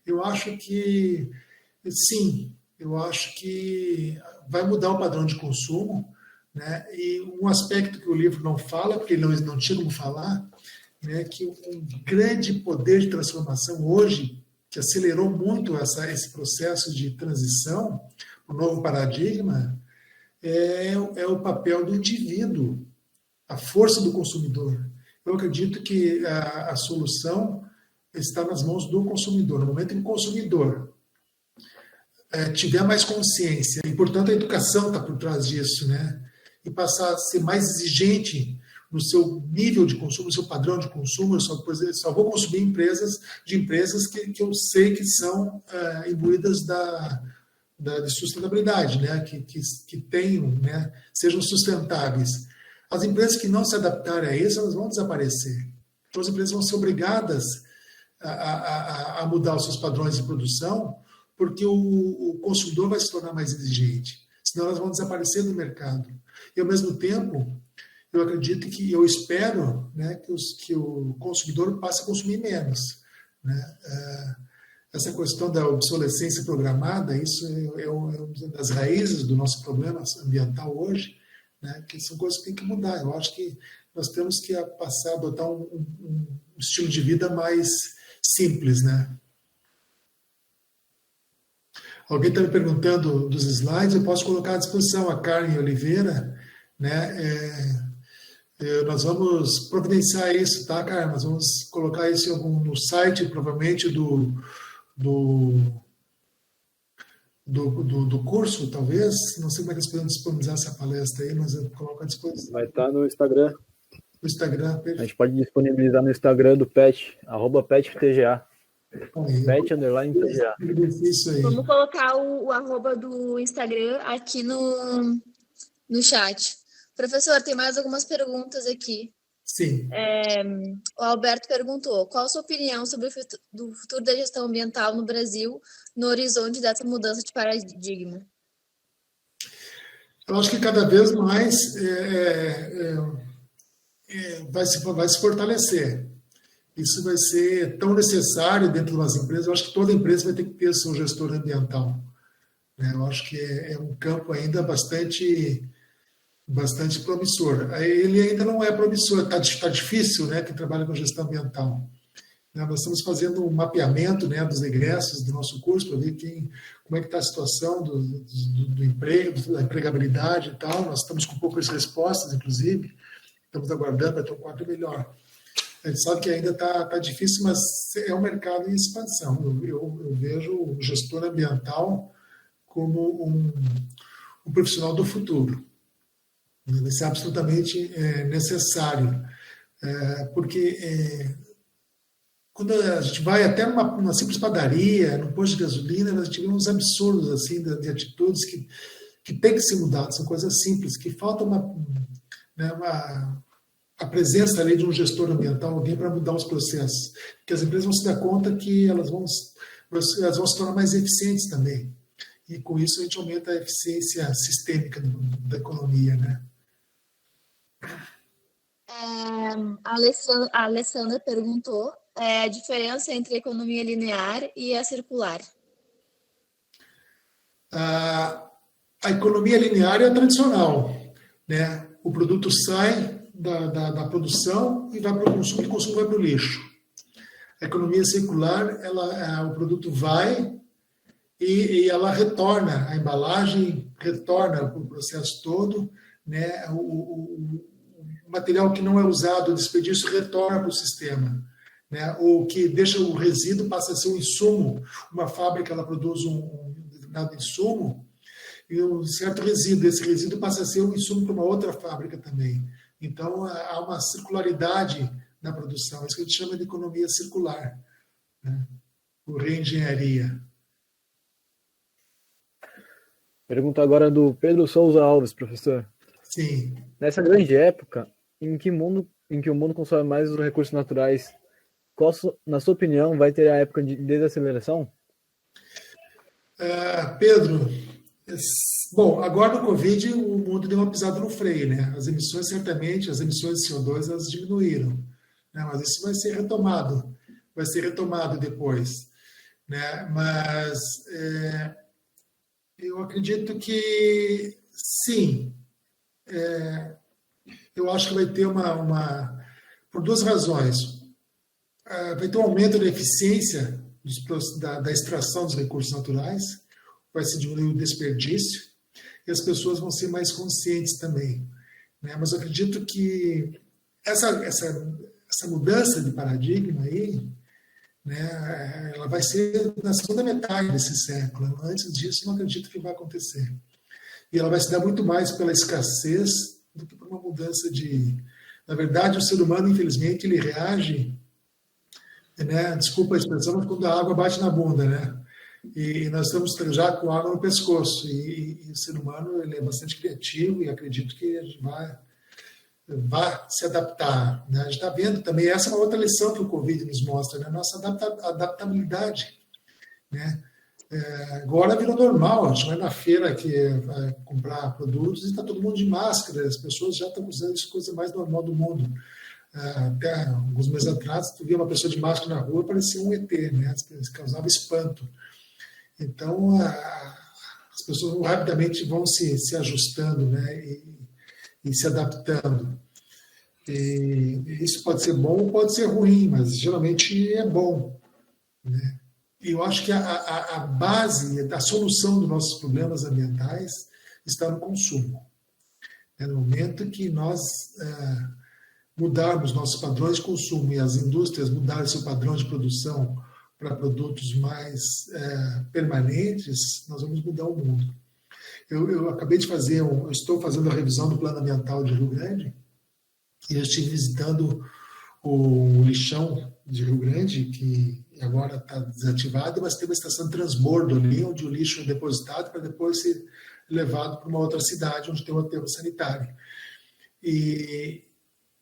Speaker 2: Eu acho que, sim, eu acho que vai mudar o padrão de consumo, né? E um aspecto que o livro não fala, porque ele não tinha como falar, né, que um grande poder de transformação hoje, que acelerou muito esse processo de transição, o novo paradigma, é o papel do indivíduo, a força do consumidor. Eu acredito que a solução está nas mãos do consumidor. No momento em que o consumidor tiver mais consciência, e, portanto, a educação está por trás disso, né? E passar a ser mais exigente no seu nível de consumo, no seu padrão de consumo, eu só vou consumir empresas que eu sei que são imbuídas de sustentabilidade, né? que tenham, né? Sejam sustentáveis. As empresas que não se adaptarem a isso, elas vão desaparecer. Então, as empresas vão ser obrigadas a mudar os seus padrões de produção, porque o consumidor vai se tornar mais exigente, senão elas vão desaparecer do mercado. E, ao mesmo tempo, eu acredito que, eu espero, né, que o consumidor passe a consumir menos. Né? Essa questão da obsolescência programada, isso é uma das raízes do nosso problema ambiental hoje, né, que são coisas que tem que mudar. Eu acho que nós temos que passar a adotar um estilo de vida mais simples. Né? Alguém está me perguntando dos slides, eu posso colocar à disposição a Karen Oliveira, né? Nós vamos providenciar isso, tá, Karen? Nós vamos colocar isso no site, provavelmente, do curso, talvez. Não sei como é que eles podem disponibilizar essa palestra aí, mas eu coloco à disposição.
Speaker 3: Vai estar no Instagram.
Speaker 2: No Instagram,
Speaker 3: perfeito. A gente pode disponibilizar no Instagram do PET, @PETTGA. PET_TGA.
Speaker 2: Isso aí.
Speaker 1: Vamos colocar o arroba do Instagram aqui no chat. Professor, tem mais algumas perguntas aqui.
Speaker 2: Sim.
Speaker 1: O Alberto perguntou: qual a sua opinião sobre o futuro da gestão ambiental no Brasil no horizonte dessa mudança de paradigma?
Speaker 2: Eu acho que cada vez mais vai se fortalecer. Isso vai ser tão necessário dentro de umas empresas. Eu acho que toda empresa vai ter que ter seu gestor ambiental. Eu acho que é um campo ainda bastante promissor. Ele ainda não é promissor, está difícil, né, quem trabalha com gestão ambiental. Nós estamos fazendo um mapeamento, né, dos egressos do nosso curso para ver como é que está a situação do emprego, da empregabilidade e tal. Nós estamos com poucas respostas, inclusive. Estamos aguardando para ter um quadro melhor. A gente sabe que ainda está difícil, mas é um mercado em expansão. Eu vejo o gestor ambiental como um profissional do futuro. Isso é absolutamente necessário, porque quando a gente vai até numa simples padaria, num posto de gasolina, nós tivemos absurdos assim, de atitudes que tem que ser mudadas, são coisas simples, que falta a presença ali de um gestor ambiental, alguém para mudar os processos, que as empresas vão se dar conta que elas vão se tornar mais eficientes também, e com isso a gente aumenta a eficiência sistêmica da economia, né?
Speaker 1: A Alessandra perguntou a diferença entre a economia linear e a circular.
Speaker 2: A economia linear é a tradicional, né? O produto sai da produção e vai para o consumo, e o consumo vai para o lixo. A economia circular, o produto vai e ela retorna, a embalagem retorna o processo todo, né? O material que não é usado, o desperdício, retorna para o sistema. Né? O que deixa o resíduo passa a ser um insumo. Uma fábrica ela produz um determinado insumo e um certo resíduo. Esse resíduo passa a ser um insumo para uma outra fábrica também. Então, há uma circularidade na produção. Isso que a gente chama de economia circular. né, por reengenharia.
Speaker 3: Pergunta agora do Pedro Souza Alves, professor.
Speaker 2: Sim.
Speaker 3: Nessa grande época, em que o mundo consome mais os recursos naturais, na sua opinião, vai ter a época de desaceleração?
Speaker 2: Pedro, bom, agora no Covid o mundo deu uma pisada no freio, né? As emissões, certamente, as emissões de CO2, elas diminuíram, né? Mas isso vai ser retomado depois, né? Mas eu acredito que sim, eu acho que vai ter por duas razões. Vai ter um aumento da eficiência da extração dos recursos naturais, vai se diminuir o desperdício e as pessoas vão ser mais conscientes também, né? Mas eu acredito que essa mudança de paradigma aí, né, ela vai ser na segunda metade desse século. Antes disso, não acredito que vai acontecer. E ela vai se dar muito mais pela escassez do que por uma mudança de... Na verdade, o ser humano, infelizmente, ele reage, né, desculpa a expressão, mas quando a água bate na bunda, né? E nós estamos já com água no pescoço. E o ser humano ele é bastante criativo e acredito que a gente vai se adaptar, né? A gente está vendo também, essa é uma outra lição que o Covid nos mostra, né? Nossa adaptabilidade, né? Agora virou normal, a gente vai na feira vai comprar produtos e está todo mundo de máscara, as pessoas já estão usando isso, coisa mais normal do mundo. Até alguns meses atrás, tu via uma pessoa de máscara na rua, parecia um ET, né? Causava espanto. Então, as pessoas rapidamente vão se ajustando, né? E se adaptando. E isso pode ser bom ou pode ser ruim, mas geralmente é bom, né? E eu acho que a base da solução dos nossos problemas ambientais está no consumo. No momento que nós mudarmos nossos padrões de consumo e as indústrias mudarem seu padrão de produção para produtos mais permanentes, nós vamos mudar o mundo. Eu acabei de eu estou fazendo a revisão do Plano Ambiental de Rio Grande e eu estive visitando o lixão de Rio Grande, que agora está desativado, mas tem uma estação de transbordo ali, onde o lixo é depositado para depois ser levado para uma outra cidade, onde tem um aterro sanitário. E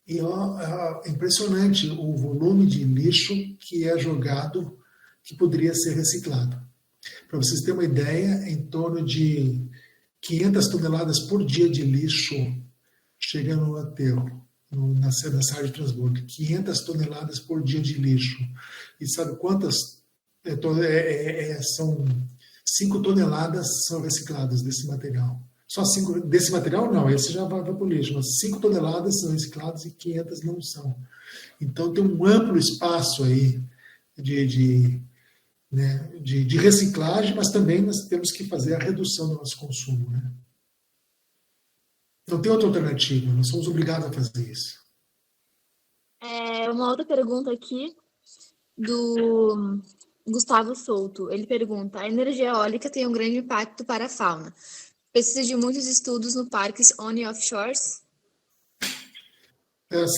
Speaker 2: é impressionante o volume de lixo que é jogado, que poderia ser reciclado. Para vocês terem uma ideia, em torno de 500 toneladas por dia de lixo chega no aterro, na área de transbordo. 500 toneladas por dia de lixo. E sabe quantas? São 5 toneladas são recicladas desse material. Só 5 desse material não, esse já vai para o lixo, mas 5 toneladas são recicladas e 500 não são. Então tem um amplo espaço aí de reciclagem, mas também nós temos que fazer a redução do nosso consumo, né? Não tem outra alternativa, nós somos obrigados a fazer isso.
Speaker 1: Uma outra pergunta aqui do Gustavo Souto. Ele pergunta: a energia eólica tem um grande impacto para a fauna. Precisa de muitos estudos no parques on e offshores?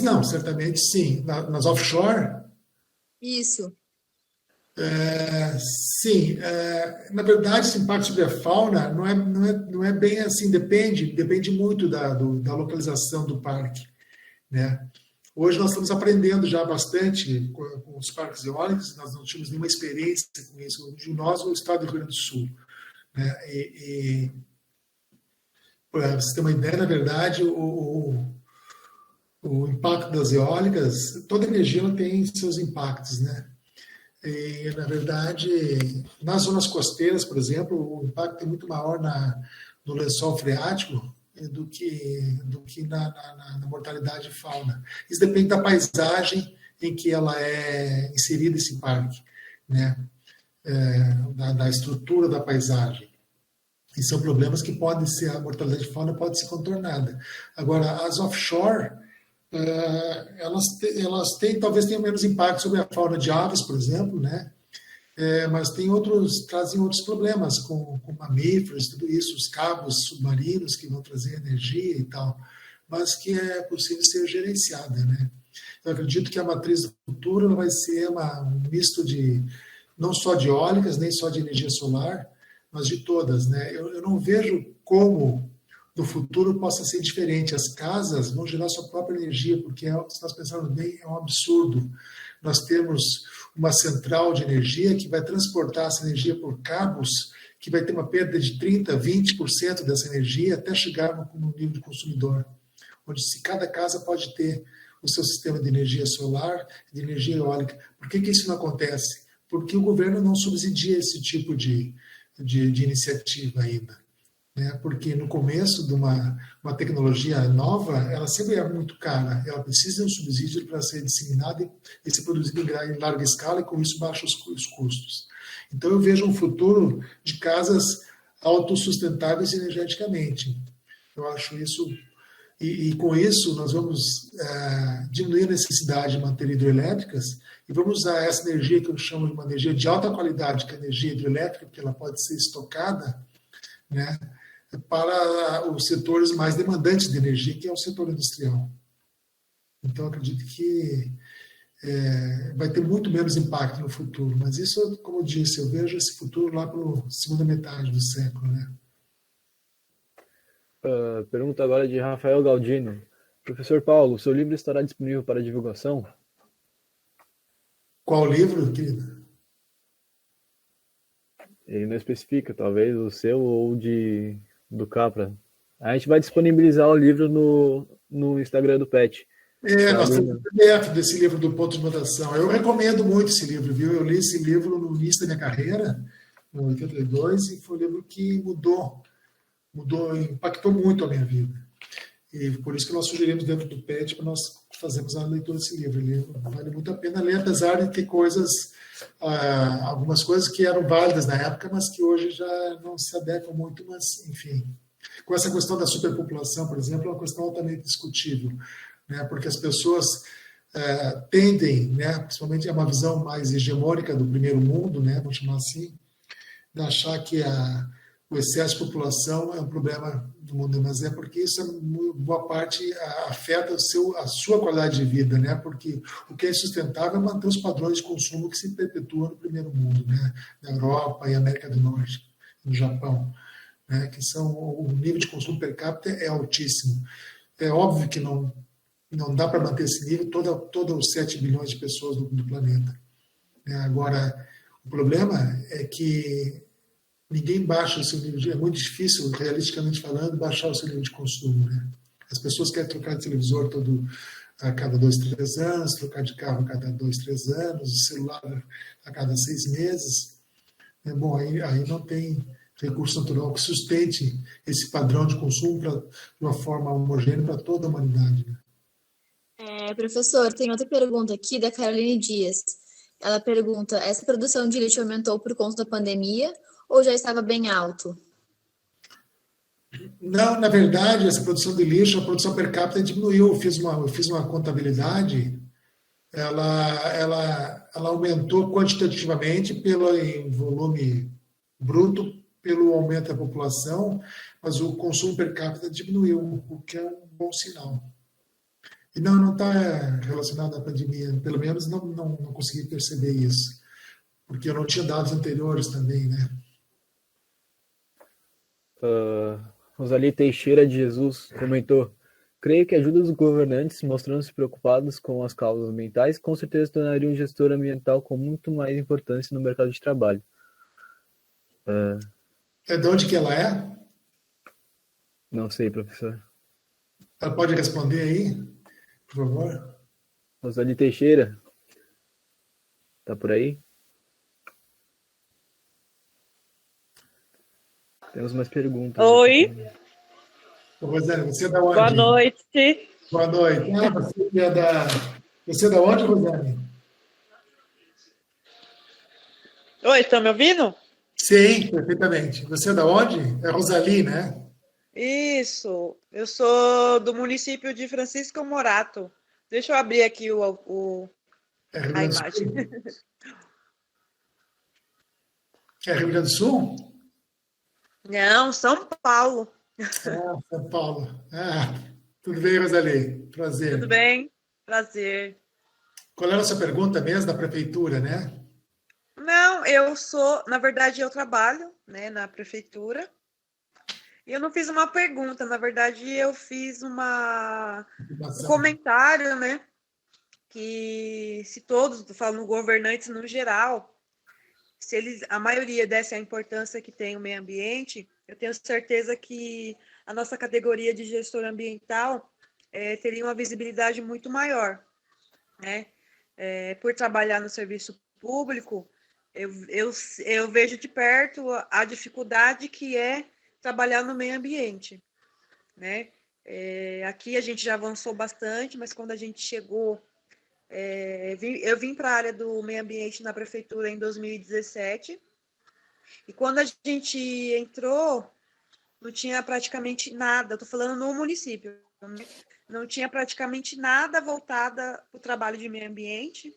Speaker 2: Não, certamente sim. Nas offshore?
Speaker 1: Isso.
Speaker 2: Sim. Na verdade, esse impacto sobre a fauna não é bem assim, depende muito da localização do parque, né? Hoje nós estamos aprendendo já bastante com os parques eólicos, nós não tínhamos nenhuma experiência com isso, de nós, o estado do Rio Grande do Sul, né? Para você ter uma ideia, na verdade, o impacto das eólicas, toda energia ela tem seus impactos, né? E, na verdade, nas zonas costeiras, por exemplo, o impacto é muito maior no lençol freático do que na mortalidade de fauna. Isso depende da paisagem em que ela é inserida, esse parque, né? Da estrutura da paisagem. E são problemas que a mortalidade de fauna pode ser contornada. Agora, as offshore, elas talvez tenham menos impacto sobre a fauna de aves, por exemplo, né? Mas trazem outros problemas com mamíferos, tudo isso, os cabos submarinos que vão trazer energia e tal, mas que é possível ser gerenciada, né? Eu acredito que a matriz do futuro ela vai ser um misto de, não só de eólicas, nem só de energia solar, mas de todas, né? Eu não vejo como no futuro possa ser diferente. As casas vão gerar sua própria energia, porque, se nós pensarmos bem, é um absurdo. Nós temos uma central de energia que vai transportar essa energia por cabos, que vai ter uma perda de 30%, 20% dessa energia até chegar no nível de consumidor, onde se cada casa pode ter o seu sistema de energia solar, de energia eólica. Por que isso não acontece? Porque o governo não subsidia esse tipo de iniciativa ainda. Né? Porque no começo de uma tecnologia nova, ela sempre é muito cara, ela precisa de um subsídio para ser disseminada e ser produzida em larga escala, e com isso baixa os custos. Então eu vejo um futuro de casas autossustentáveis energeticamente. Eu acho isso, e com isso nós vamos diminuir a necessidade de manter hidrelétricas e vamos usar essa energia que eu chamo de uma energia de alta qualidade, que é a energia hidrelétrica, porque ela pode ser estocada, né, para os setores mais demandantes de energia, que é o setor industrial. Então, eu acredito que vai ter muito menos impacto no futuro, mas isso, como eu disse, eu vejo esse futuro lá para a segunda metade do século, né?
Speaker 3: Pergunta agora de Rafael Galdino. Professor Paulo, seu livro estará disponível para divulgação?
Speaker 2: Qual livro, querido?
Speaker 3: Ele não especifica, talvez o seu ou do Capra. A gente vai disponibilizar o livro no Instagram do PET.
Speaker 2: Nós temos o PDF desse livro do Ponto de Votação. Eu recomendo muito esse livro, viu? Eu li esse livro no início da minha carreira, em 82, e foi um livro que impactou muito a minha vida. E por isso que nós sugerimos dentro do PET para nós fazermos a leitura desse livro. Ele vale muito a pena ler, apesar de ter algumas coisas que eram válidas na época, mas que hoje já não se adequam muito, mas, enfim. Com essa questão da superpopulação, por exemplo, é uma questão altamente discutível, né? Porque as pessoas tendem, né, principalmente a uma visão mais hegemônica do primeiro mundo, né, vamos chamar assim, de achar que o excesso de população é um problema do mundo, mas é porque isso, boa parte, afeta a sua qualidade de vida, né? Porque o que é sustentável é manter os padrões de consumo que se perpetuam no primeiro mundo, né? Na Europa e América do Norte, no Japão, né? Que o nível de consumo per capita é altíssimo. É óbvio que não dá para manter esse nível todos os 7 bilhões de pessoas do planeta. Agora, o problema é que ninguém baixa o seu nível de... É muito difícil, realisticamente falando, baixar o seu nível de consumo, né? As pessoas querem trocar de televisor a cada 2, 3 anos, trocar de carro a cada 2, 3 anos, o celular a cada 6 meses. Bom, aí não tem recurso natural que sustente esse padrão de consumo de uma forma homogênea para toda a humanidade, né?
Speaker 1: Professor, tem outra pergunta aqui da Caroline Dias. Ela pergunta, essa produção de lixo aumentou por conta da pandemia ou já estava bem alto?
Speaker 2: Não, na verdade, essa produção de lixo, a produção per capita diminuiu. Eu fiz uma contabilidade, ela aumentou quantitativamente em volume bruto pelo aumento da população, mas o consumo per capita diminuiu, o que é um bom sinal. E não está relacionado à pandemia, pelo menos não consegui perceber isso, porque eu não tinha dados anteriores também, né?
Speaker 3: Rosali Teixeira de Jesus comentou: creio que a ajuda dos governantes, mostrando-se preocupados com as causas ambientais, com certeza tornaria um gestor ambiental com muito mais importância no mercado de trabalho.
Speaker 2: De onde que ela é?
Speaker 3: Não sei, professor.
Speaker 2: Ela pode responder aí, por favor?
Speaker 3: Rosali Teixeira, tá por aí? Temos mais perguntas.
Speaker 4: Oi.
Speaker 2: Rosane, você é da onde?
Speaker 4: Boa noite.
Speaker 2: Boa noite. Você é da onde, Rosane?
Speaker 4: Oi, estão me ouvindo?
Speaker 2: Sim, perfeitamente. Você é da onde? É Rosali, né?
Speaker 4: Isso. Eu sou do município de Francisco Morato. Deixa eu abrir aqui
Speaker 2: É Rio
Speaker 4: a
Speaker 2: Grande do
Speaker 4: imagem.
Speaker 2: Sul? É Rio Grande do Sul?
Speaker 4: Não, São Paulo.
Speaker 2: São Paulo. Tudo bem, Rosali? Prazer.
Speaker 4: Tudo bem? Prazer.
Speaker 2: Qual era a sua pergunta mesmo da prefeitura, né?
Speaker 4: Não, na verdade, eu trabalho, né, na prefeitura. E eu não fiz uma pergunta, na verdade, eu fiz um comentário, né? Que se todos, tô falando governantes no geral, se eles, a maioria desse a importância que tem o meio ambiente, eu tenho certeza que a nossa categoria de gestor ambiental teria uma visibilidade muito maior, né? Por trabalhar no serviço público, eu vejo de perto a dificuldade que é trabalhar no meio ambiente, né? Aqui a gente já avançou bastante, mas quando a gente chegou, eu vim para a área do meio ambiente na prefeitura em 2017, e quando a gente entrou, não tinha praticamente nada, estou falando no município, né? Não tinha praticamente nada voltada para o trabalho de meio ambiente,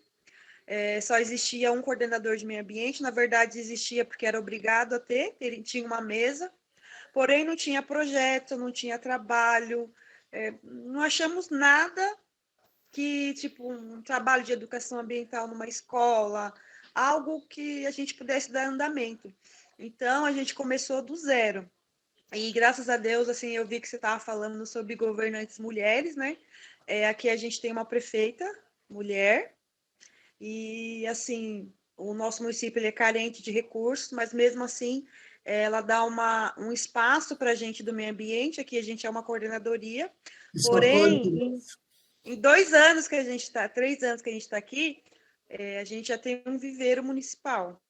Speaker 4: só existia um coordenador de meio ambiente, na verdade existia porque era obrigado a ter, tinha uma mesa, porém não tinha projeto, não tinha trabalho, não achamos nada que, tipo, um trabalho de educação ambiental numa escola, algo que a gente pudesse dar andamento. Então, a gente começou do zero. E, graças a Deus, assim, eu vi que você estava falando sobre governantes mulheres, né? Aqui a gente tem uma prefeita mulher e, assim, o nosso município ele é carente de recursos, mas, mesmo assim, ela dá um espaço para a gente do meio ambiente. Aqui a gente é uma coordenadoria, porém, em 2 anos que a gente está, 3 anos que a gente está aqui, a gente já tem um viveiro municipal.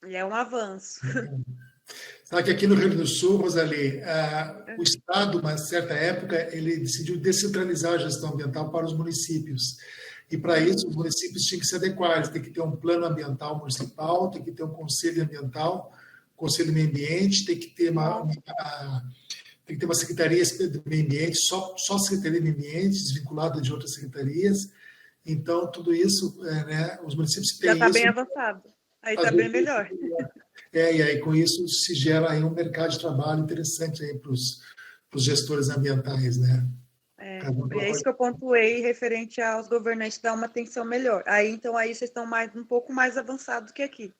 Speaker 4: E é um avanço.
Speaker 2: Sabe que aqui no Rio Grande do Sul, Rosali, o Estado, uma certa época, ele decidiu descentralizar a gestão ambiental para os municípios. E, para isso, os municípios tinham que se adequar. Eles têm que ter um plano ambiental municipal, tem que ter um conselho ambiental, conselho do meio ambiente, tem que ter uma secretaria do meio ambiente, só secretaria do meio ambiente, desvinculada de outras secretarias. Então, tudo isso, né, os municípios têm
Speaker 4: já está bem avançado. Aí está bem melhor.
Speaker 2: E aí, com isso, se gera aí um mercado de trabalho interessante para os gestores ambientais, né?
Speaker 4: É isso que eu pontuei referente aos governantes dar uma atenção melhor. Então, vocês estão um pouco mais avançados que aqui.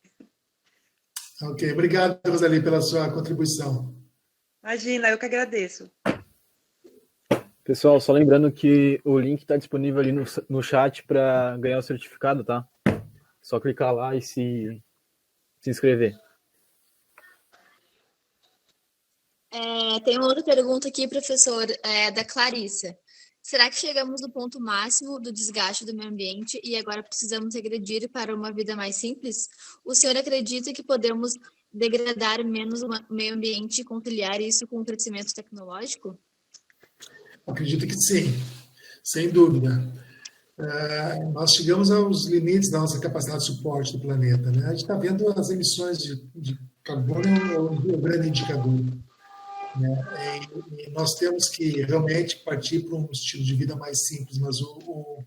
Speaker 2: Ok, obrigado, Rosali, pela sua contribuição.
Speaker 4: Imagina, eu que agradeço.
Speaker 3: Pessoal, só lembrando que o link está disponível ali no chat para ganhar o certificado, tá? Só clicar lá e se inscrever.
Speaker 1: Tem uma outra pergunta aqui, professor, da Clarissa. Será que chegamos no ponto máximo do desgaste do meio ambiente e agora precisamos regredir para uma vida mais simples? O senhor acredita que podemos degradar menos o meio ambiente e conciliar isso com o crescimento tecnológico?
Speaker 2: Acredito que sim, sem dúvida. Nós chegamos aos limites da nossa capacidade de suporte do planeta, né? A gente está vendo as emissões de carbono é um grande indicador, né? E nós temos que realmente partir para um estilo de vida mais simples, mas o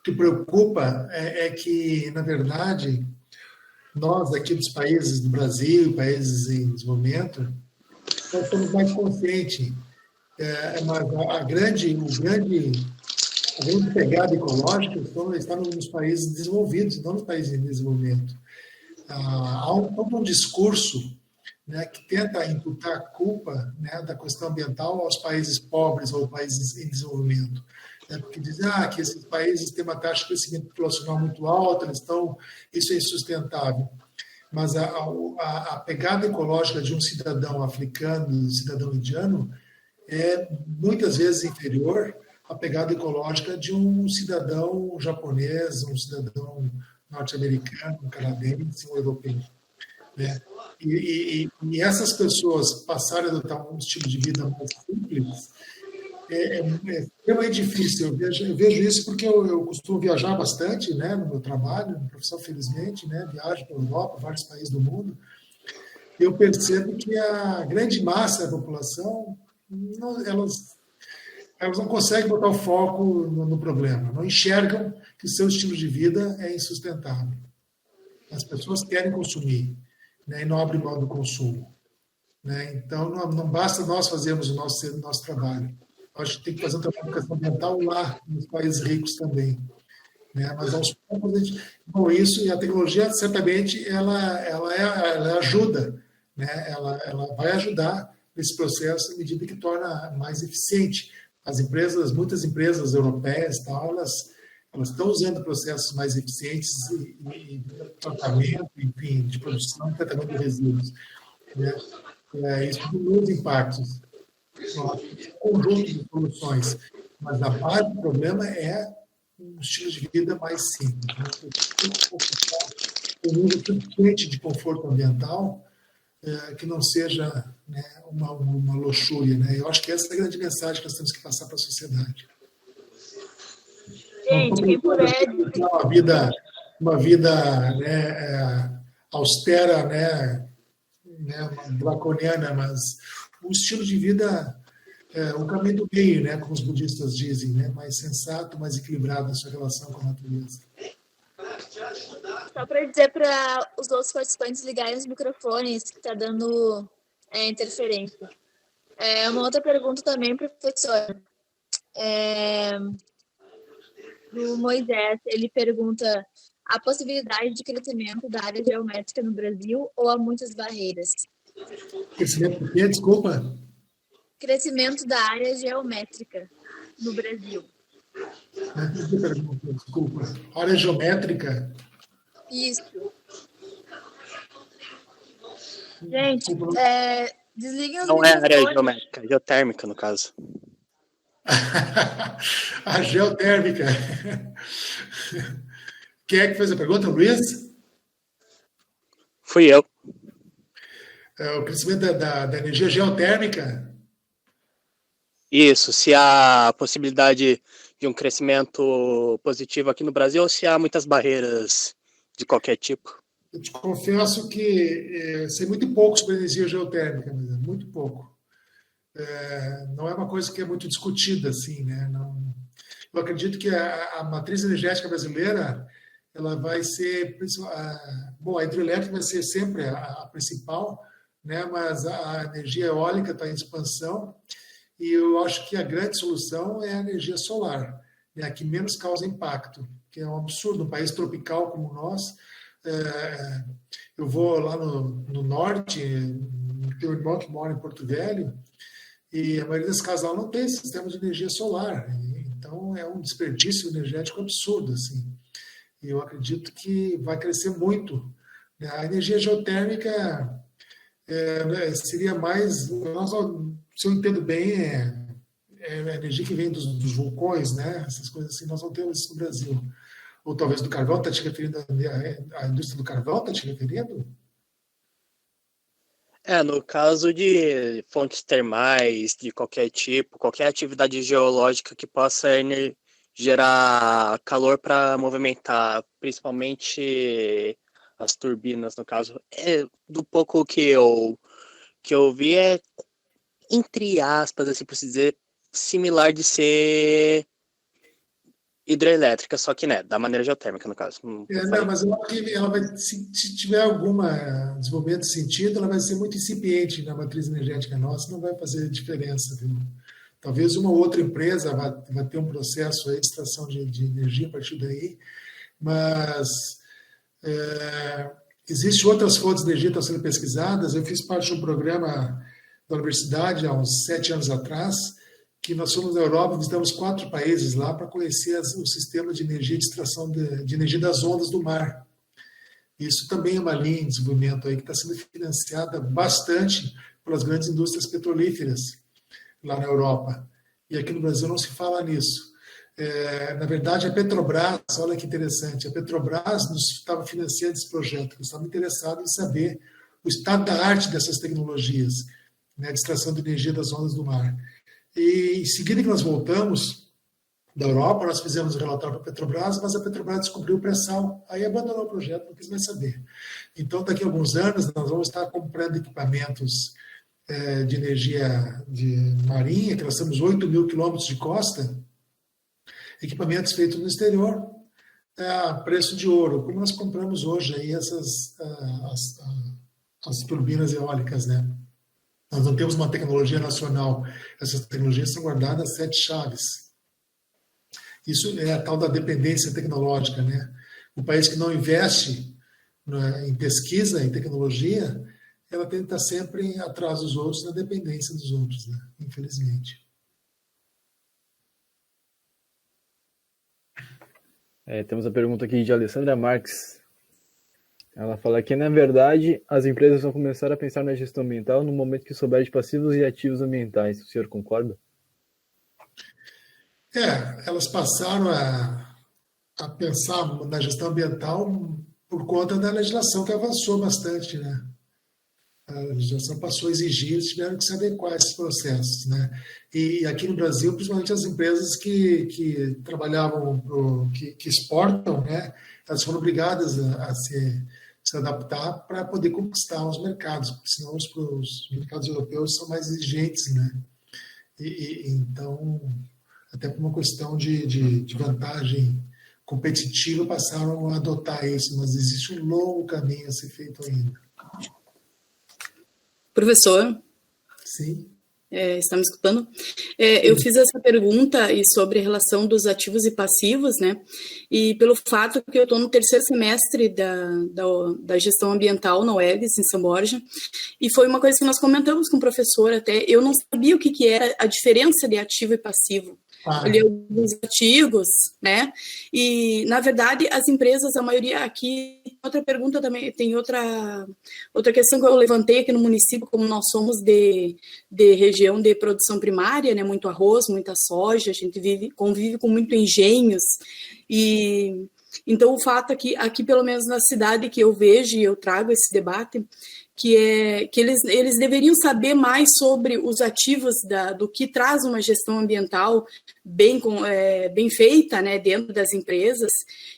Speaker 2: que preocupa é que, na verdade, nós aqui dos países do Brasil, países em desenvolvimento, nós estamos mais conscientes. Mas a grande pegada ecológica está nos países desenvolvidos, não nos países em desenvolvimento. Há todo um discurso, né, que tenta imputar a culpa, né, da questão ambiental aos países pobres ou países em desenvolvimento. Porque dizem que esses países têm uma taxa de crescimento populacional muito alta, isso é insustentável. Mas a pegada ecológica de um cidadão africano, um cidadão indiano, é muitas vezes inferior à pegada ecológica de um cidadão japonês, um cidadão norte-americano, um canadense, um europeu, né? E essas pessoas passarem a adotar um estilo de vida mais simples é extremamente difícil. Eu vejo isso porque eu costumo viajar bastante, né, no meu trabalho, na profissão, felizmente, né, viajo para a Europa, vários países do mundo, e eu percebo que a grande massa da população elas não conseguem botar o foco no problema, não enxergam que o seu estilo de vida é insustentável. As pessoas querem consumir, né, e não abrem mão do consumo, né? Então, não basta nós fazermos o nosso trabalho. A gente tem que fazer um trabalho de educação ambiental lá, nos países ricos também. né? Mas aos poucos, bom, isso e a tecnologia, certamente, ela ajuda, né? Ela vai ajudar nesse processo à medida que torna mais eficiente. Muitas empresas europeias, tal, elas estão usando processos mais eficientes e de tratamento, enfim, de produção e tratamento de resíduos, né? Isso diminui os impactos. Um conjunto de soluções, mas a base do problema é um estilo de vida mais simples, né? Um nível suficiente de conforto ambiental que não seja, né, uma luxúria, né? Eu acho que essa é a grande mensagem que nós temos que passar para a sociedade.
Speaker 1: Gente, quem puder...
Speaker 2: Uma vida, né, austera, né, draconiana, mas um estilo de vida, um caminho do meio, né, como os budistas dizem, né, mais sensato, mais equilibrado na sua relação com a natureza.
Speaker 1: Só para dizer para os outros participantes ligarem os microfones, que está dando interferência. Uma outra pergunta também, professor. Do Moisés, ele pergunta: a possibilidade de crescimento da área geométrica no Brasil ou há muitas barreiras?
Speaker 2: Crescimento do quê? Desculpa.
Speaker 1: Crescimento da área geométrica no Brasil.
Speaker 2: Desculpa. Área geométrica?
Speaker 1: Isso. Gente, desliguem os
Speaker 5: Não é
Speaker 1: microfones.
Speaker 5: área geométrica, geotérmica, no caso.
Speaker 2: A geotérmica. Quem é que fez a pergunta, Luiz?
Speaker 5: Fui eu.
Speaker 2: O crescimento da energia geotérmica?
Speaker 5: Isso, se há possibilidade de um crescimento positivo aqui no Brasil ou se há muitas barreiras de qualquer tipo.
Speaker 2: Eu te confesso que sei muito pouco sobre energia geotérmica, mas muito pouco. Não é uma coisa que é muito discutida, assim, né? Não, eu acredito que a matriz energética brasileira, ela vai ser, bom, a hidrelétrica vai ser sempre a principal, né? Mas a energia eólica está em expansão e eu acho que a grande solução é a energia solar, né? A que menos causa impacto, que é um absurdo, um país tropical como o nosso. Eu vou lá no norte, tenho um irmão que mora em Porto Velho, e a maioria das casas lá não tem sistema de energia solar. Então, é um desperdício energético absurdo, assim. E eu acredito que vai crescer muito. A energia geotérmica seria mais... Se eu entendo bem, é a energia que vem dos vulcões, né? Essas coisas assim, nós não temos isso no Brasil. Ou talvez do carvão, está te referindo à indústria do carvão, está te referindo?
Speaker 5: No caso de fontes termais, de qualquer tipo, qualquer atividade geológica que possa gerar calor para movimentar, principalmente as turbinas, no caso. Do pouco que eu vi, entre aspas, assim, por dizer, similar de ser hidrelétrica, só que, né, da maneira geotérmica, no caso.
Speaker 2: Não, mas eu acho que ela vai, se tiver algum desenvolvimento de sentido, ela vai ser muito incipiente na matriz energética nossa, não vai fazer diferença, viu? Talvez uma ou outra empresa vai ter um processo aí de extração de energia a partir daí, mas existem outras fontes de energia que estão sendo pesquisadas. Eu fiz parte de um programa da universidade há uns 7 anos atrás, que nós fomos na Europa, visitamos 4 países lá para conhecer o sistema de energia de extração de energia das ondas do mar. Isso também é uma linha de desenvolvimento aí que está sendo financiada bastante pelas grandes indústrias petrolíferas lá na Europa. E aqui no Brasil não se fala nisso. Na verdade, a Petrobras, olha que interessante, a Petrobras nos estava financiando esse projeto, nós estávamos interessados em saber o estado da arte dessas tecnologias, né, de extração de energia das ondas do mar. E em seguida que nós voltamos da Europa, nós fizemos um relatório para a Petrobras, mas a Petrobras descobriu o pré-sal, aí abandonou o projeto, não quis mais saber. Então, daqui a alguns anos, nós vamos estar comprando equipamentos de energia marinha, que nós temos 8.000 quilômetros de costa, equipamentos feitos no exterior, a preço de ouro, como nós compramos hoje aí as turbinas eólicas, né? Nós não temos uma tecnologia nacional. Essas tecnologias são guardadas 7 chaves. Isso é a tal da dependência tecnológica, né? O país que não investe, né, em pesquisa, em tecnologia, ela tem que estar sempre atrás dos outros, na dependência dos outros, né? Infelizmente.
Speaker 3: Temos a pergunta aqui de Alessandra Marques. Ela fala que, na verdade, as empresas vão começar a pensar na gestão ambiental no momento que souber de passivos e ativos ambientais. O senhor concorda?
Speaker 2: Elas passaram a pensar na gestão ambiental por conta da legislação que avançou bastante, né? A legislação passou a exigir, eles tiveram que se adequar a esses processos, né? E aqui no Brasil, principalmente as empresas que trabalhavam, que exportam, né? Elas foram obrigadas a se adaptar para poder conquistar os mercados, porque senão os mercados europeus são mais exigentes, né? Então, até por uma questão de vantagem competitiva, passaram a adotar isso, mas existe um longo caminho a ser feito ainda.
Speaker 6: Professor,
Speaker 2: Sim.
Speaker 6: Está me escutando? Eu fiz essa pergunta e sobre a relação dos ativos e passivos, né? E pelo fato que eu estou no terceiro semestre da gestão ambiental na UERGS, em São Borja, e foi uma coisa que nós comentamos com o professor até, eu não sabia o que era a diferença de ativo e passivo. Eu li alguns artigos, né? E, na verdade, as empresas, a maioria aqui, outra pergunta também, tem outra questão que eu levantei aqui no município, como nós somos de região de produção primária, né? Muito arroz, muita soja, a gente convive com muito engenhos, e então o fato é que aqui, pelo menos na cidade que eu vejo e eu trago esse debate, que eles deveriam saber mais sobre os ativos do que traz uma gestão ambiental bem feita, né, dentro das empresas,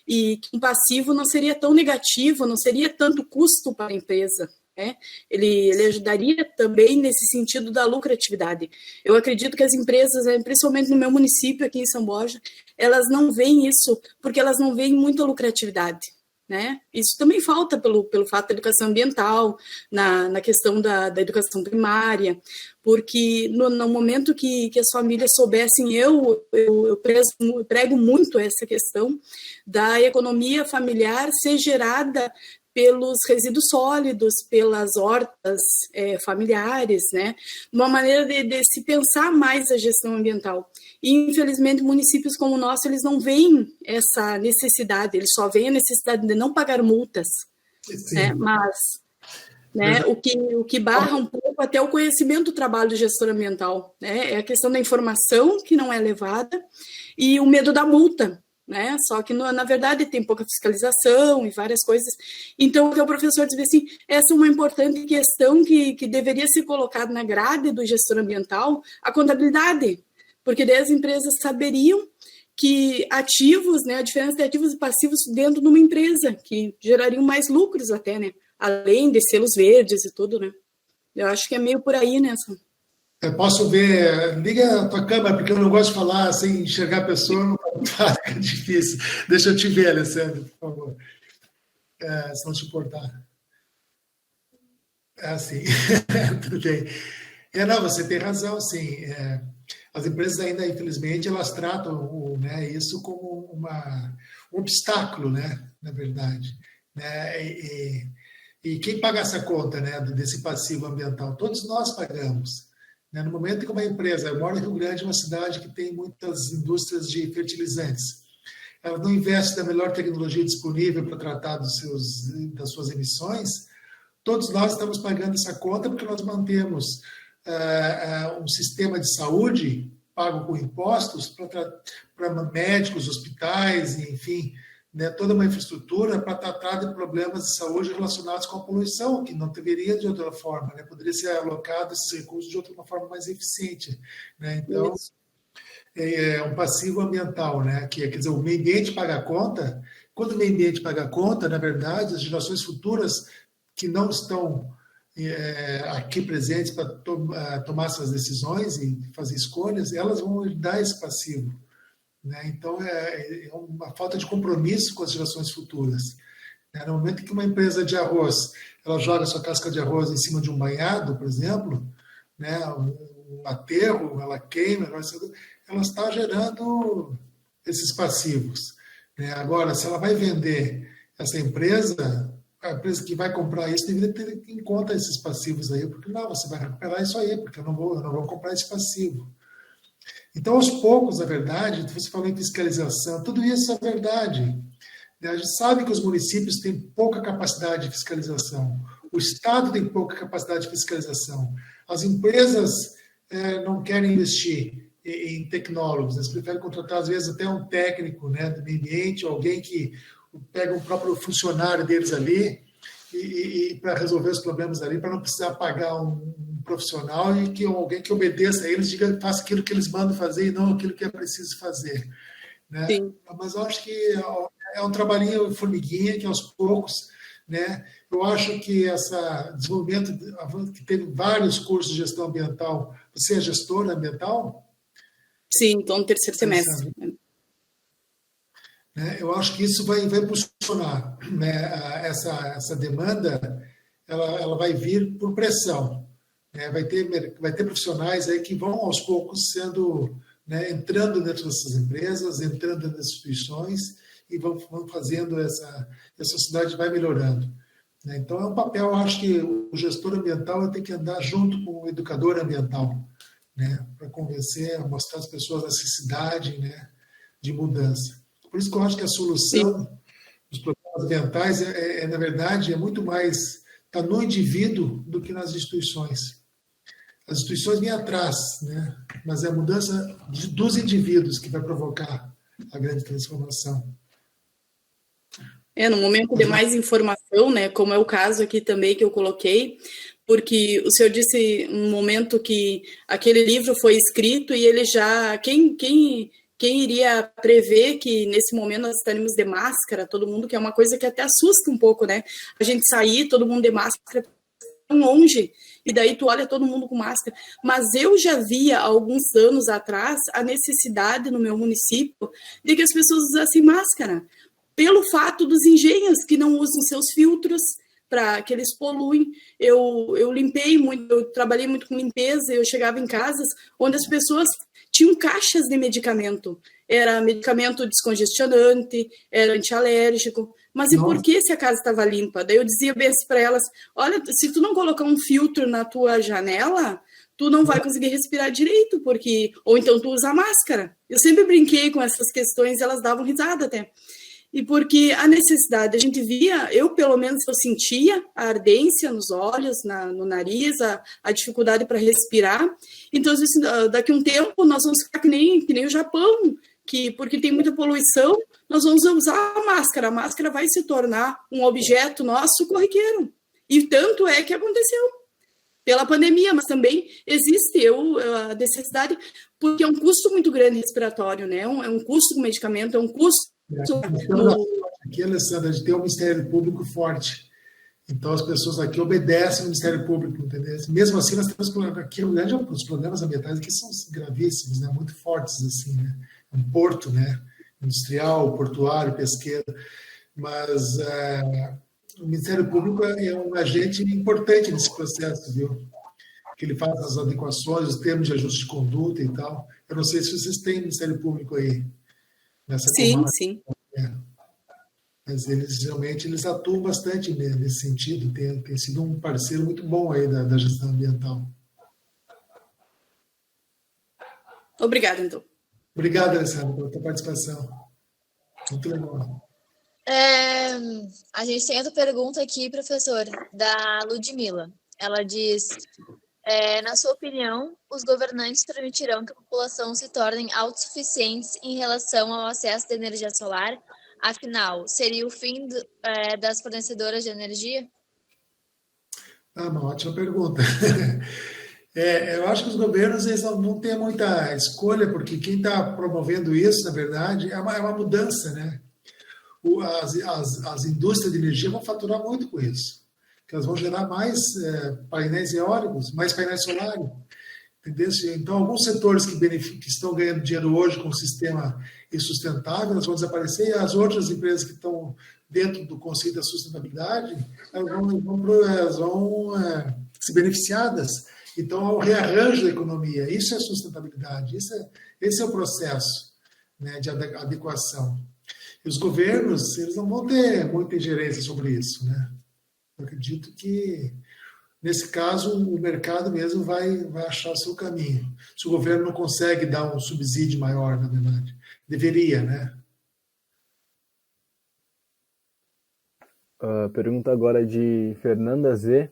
Speaker 6: e que um passivo não seria tão negativo, não seria tanto custo para a empresa, né? Ele ajudaria também nesse sentido da lucratividade. Eu acredito que as empresas, principalmente no meu município, aqui em São Borja, elas não veem isso, porque elas não veem muita lucratividade. Né? Isso também falta pelo fato da educação ambiental, na questão da educação primária, porque no momento que as famílias soubessem, eu prego muito essa questão da economia familiar ser gerada pelos resíduos sólidos, pelas hortas familiares, né? Uma maneira de se pensar mais a gestão ambiental. E, infelizmente, municípios como o nosso, eles não veem essa necessidade, eles só veem a necessidade de não pagar multas, né? Mas né, o que barra um pouco até o conhecimento do trabalho do gestor ambiental, né? É a questão da informação que não é levada e o medo da multa, né? Só que, na verdade, tem pouca fiscalização e várias coisas. Então, o professor dizia assim, essa é uma importante questão que deveria ser colocada na grade do gestor ambiental, a contabilidade, porque daí as empresas saberiam que ativos, né, a diferença de ativos e passivos dentro de uma empresa, que gerariam mais lucros até, né? Além de selos verdes e tudo, né? Eu acho que é meio por aí, né?
Speaker 2: Eu posso ver, liga a tua câmera, porque eu não gosto de falar sem enxergar a pessoa, não é difícil. Deixa eu te ver, Alessandro, por favor. Se não te importar. Assim, tudo bem. Não, você tem razão, sim. As empresas ainda, infelizmente, elas tratam isso como um obstáculo, né, na verdade. Né? E quem paga essa conta, né, desse passivo ambiental? Todos nós pagamos. No momento que uma empresa, eu moro em Rio Grande, uma cidade que tem muitas indústrias de fertilizantes, ela não investe na melhor tecnologia disponível para tratar das suas emissões, todos nós estamos pagando essa conta porque nós mantemos um sistema de saúde pago com impostos para médicos, hospitais, enfim, né, toda uma infraestrutura para tratar de problemas de saúde relacionados com a poluição, que não deveria de outra forma, né, poderia ser alocado esses recursos de outra forma mais eficiente. Né? Então, é um passivo ambiental, né, quer dizer, o meio ambiente paga a conta. Quando o meio ambiente paga a conta, na verdade, as gerações futuras que não estão aqui presentes para tomar essas decisões e fazer escolhas, elas vão dar esse passivo. Né? Então, é uma falta de compromisso com as gerações futuras. Né? No momento que uma empresa de arroz ela joga sua casca de arroz em cima de um banhado, por exemplo, né? Um aterro, ela queima, ela está gerando esses passivos. Né? Agora, se ela vai vender essa empresa, a empresa que vai comprar isso deveria ter em conta esses passivos aí, porque não, você vai recuperar isso aí, porque eu não vou comprar esse passivo. Então, aos poucos, na verdade, você falou em fiscalização, tudo isso é verdade. A gente sabe que os municípios têm pouca capacidade de fiscalização, o Estado tem pouca capacidade de fiscalização, as empresas não querem investir em tecnólogos, eles preferem contratar, às vezes, até um técnico, né, do meio ambiente, ou alguém que pega um próprio funcionário deles ali e para resolver os problemas ali, para não precisar pagar um profissional e que alguém que obedeça a eles, diga, faça aquilo que eles mandam fazer e não aquilo que é preciso fazer. Né? Mas eu acho que é um trabalhinho formiguinha, que aos poucos, né? Eu acho que esse desenvolvimento, que teve vários cursos de gestão ambiental, você é gestora ambiental?
Speaker 6: Sim, estou no terceiro semestre.
Speaker 2: Eu acho que isso vai impulsionar, né? Essa demanda, ela vai vir por pressão. Né? Vai ter profissionais aí que vão aos poucos sendo, né, entrando dentro dessas empresas, entrando nas instituições e vão fazendo essa sociedade vai melhorando. Né? Então é um papel, eu acho que o gestor ambiental tem que andar junto com o educador ambiental, né? Para convencer, mostrar às pessoas a necessidade, né, de mudança. Por isso que eu acho que a solução dos problemas ambientais na verdade, é muito mais está no indivíduo do que nas instituições. As instituições vêm atrás, né? Mas é a mudança dos indivíduos que vai provocar a grande transformação.
Speaker 6: No momento de mais informação, né, como é o caso aqui também que eu coloquei, porque o senhor disse um momento que aquele livro foi escrito e ele já... Quem iria prever que nesse momento nós estaremos de máscara, todo mundo, que é uma coisa que até assusta um pouco, né? A gente sair, todo mundo de máscara, tão longe, e daí tu olha todo mundo com máscara. Mas eu já via, há alguns anos atrás, a necessidade no meu município de que as pessoas usassem máscara, pelo fato dos engenhos que não usam seus filtros, para que eles poluem. Eu limpei muito, eu trabalhei muito com limpeza, eu chegava em casas onde as pessoas tinham caixas de medicamento. Era medicamento descongestionante, era antialérgico. Mas e por que se a casa estava limpa? Daí eu dizia bem assim para elas, olha, se tu não colocar um filtro na tua janela, tu não vai conseguir respirar direito, porque ou então tu usa máscara. Eu sempre brinquei com essas questões e elas davam risada até. E porque a necessidade, a gente via, eu pelo menos eu sentia a ardência nos olhos, no nariz, a dificuldade para respirar. Então, daqui a um tempo, nós vamos ficar que nem o Japão, porque tem muita poluição, nós vamos usar a máscara. A máscara vai se tornar um objeto nosso corriqueiro. E tanto é que aconteceu pela pandemia, mas também existe a necessidade, porque é um custo muito grande respiratório, né? É um custo com medicamento, é um custo...
Speaker 2: Aqui, Alessandra, a gente tem um Ministério Público forte. Então, as pessoas aqui obedecem ao Ministério Público, entendeu? Mesmo assim, nós temos aqui, os problemas ambientais aqui são gravíssimos, né? Muito fortes, assim, né? Um porto, né? Industrial, portuário, pesqueiro. Mas o Ministério Público é um agente importante nesse processo, viu? Que ele faz as adequações, os termos de ajuste de conduta e tal. Eu não sei se vocês têm Ministério Público aí.
Speaker 6: Sim.
Speaker 2: Mas eles realmente atuam bastante nesse sentido, tem sido um parceiro muito bom aí da gestão ambiental.
Speaker 6: Obrigada, então.
Speaker 2: Obrigado, Alessandra, pela tua participação. Muito legal.
Speaker 1: A gente tem outra pergunta aqui, professor, da Ludmila. Ela diz... na sua opinião, os governantes permitirão que a população se torne autossuficientes em relação ao acesso de energia solar? Afinal, seria o fim das fornecedoras de energia?
Speaker 2: Uma ótima pergunta. Eu acho que os governos eles não têm muita escolha, porque quem está promovendo isso, na verdade, é uma mudança, né? As indústrias de energia vão faturar muito com isso. Elas vão gerar mais painéis eólicos, mais painéis solares. Entendeu? Então, alguns setores que estão ganhando dinheiro hoje com o sistema insustentável, elas vão desaparecer, e as outras empresas que estão dentro do conceito da sustentabilidade, elas vão ser beneficiadas. Então, há o rearranjo da economia. Isso é sustentabilidade, esse é o processo. né, de adequação. E os governos, eles não vão ter muita ingerência sobre isso, né? Eu acredito que, nesse caso, o mercado mesmo vai achar o seu caminho. Se o governo não consegue dar um subsídio maior, na verdade. Deveria, né?
Speaker 3: Pergunta agora de Fernanda Z.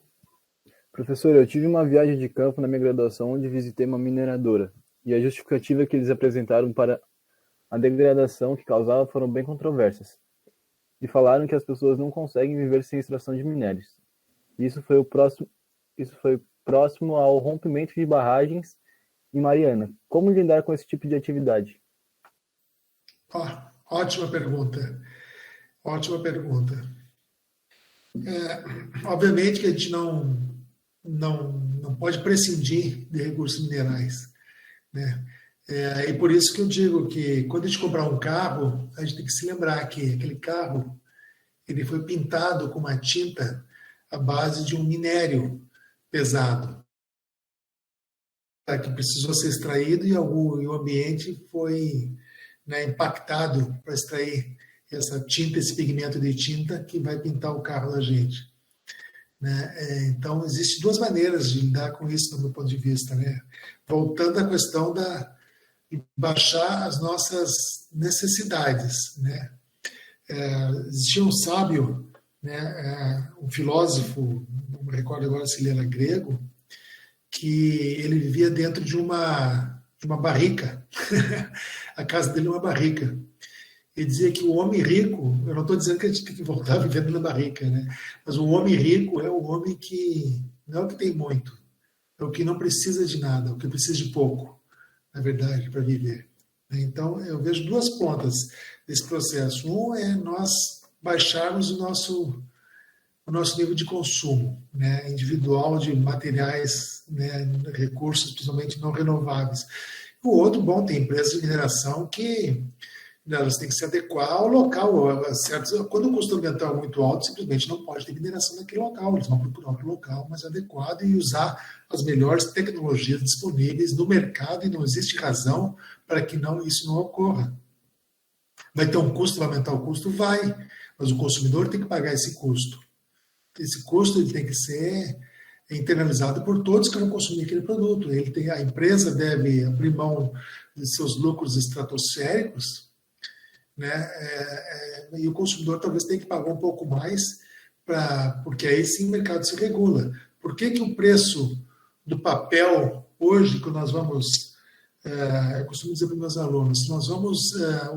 Speaker 3: Professor, eu tive uma viagem de campo na minha graduação onde visitei uma mineradora. E a justificativa que eles apresentaram para a degradação que causava foram bem controversas. E falaram que as pessoas não conseguem viver sem extração de minérios. Isso foi próximo ao rompimento de barragens em Mariana. Como lidar com esse tipo de atividade?
Speaker 2: Ótima pergunta. Ótima pergunta. Obviamente que a gente não pode prescindir de recursos minerais, né? E por isso que eu digo que quando a gente comprar um carro, a gente tem que se lembrar que aquele carro ele foi pintado com uma tinta à base de um minério pesado, que precisou ser extraído e o ambiente foi, né, impactado para extrair essa tinta, esse pigmento de tinta que vai pintar o carro da gente, né? Então, existem duas maneiras de lidar com isso, do meu ponto de vista, né? Voltando à questão de baixar as nossas necessidades, né? Existia um sábio, né, um filósofo, não me recordo agora se ele era grego, que ele vivia dentro de uma barrica. A casa dele é uma barrica. Ele dizia que o homem rico, eu não estou dizendo que a gente tem que voltar vivendo na barrica, né? Mas o homem rico é o homem que não é o que tem muito, é o que não precisa de nada, é o que precisa de pouco, na verdade, para viver. Então, eu vejo duas pontas desse processo. Um é nós baixarmos o nosso nível de consumo, né, individual de materiais, né, recursos, principalmente não renováveis. O outro, bom, tem empresas de mineração que elas têm que se adequar ao local. Quando o custo ambiental é muito alto, simplesmente não pode ter mineração naquele local. Eles vão procurar outro local mais adequado e usar as melhores tecnologias disponíveis no mercado, e não existe razão para que isso não ocorra. Vai ter um custo, vai aumentar o custo? Vai, mas o consumidor tem que pagar esse custo. Esse custo ele tem que ser internalizado por todos que vão consumir aquele produto. A empresa deve abrir mão de seus lucros estratosféricos, né? E o consumidor talvez tenha que pagar um pouco mais, porque aí sim o mercado se regula. Por que o preço do papel, hoje, que nós vamos, eu costumo dizer para os meus alunos, se nós vamos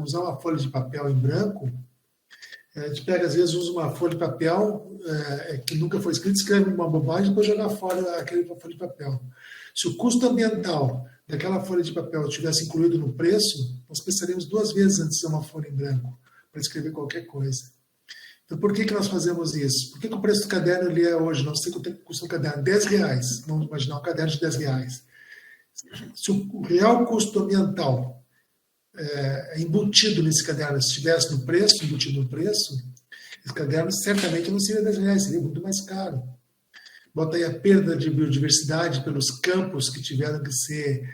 Speaker 2: usar uma folha de papel em branco, a gente pega, às vezes, usa uma folha de papel que nunca foi escrita, escreve uma bobagem e depois joga fora aquela folha de papel. Se o custo ambiental daquela folha de papel tivesse incluído no preço, nós pensaríamos duas vezes antes de usar uma folha em branco para escrever qualquer coisa. Então, por que nós fazemos isso? Por que o preço do caderno ele é hoje? Não sei quanto custa um caderno, R$10. Vamos imaginar um caderno de R$10. Se o real custo ambiental embutido nesse caderno, se estivesse no preço, embutido no preço, esse caderno certamente não seria R$10, seria muito mais caro. Bota aí a perda de biodiversidade pelos campos que tiveram que ser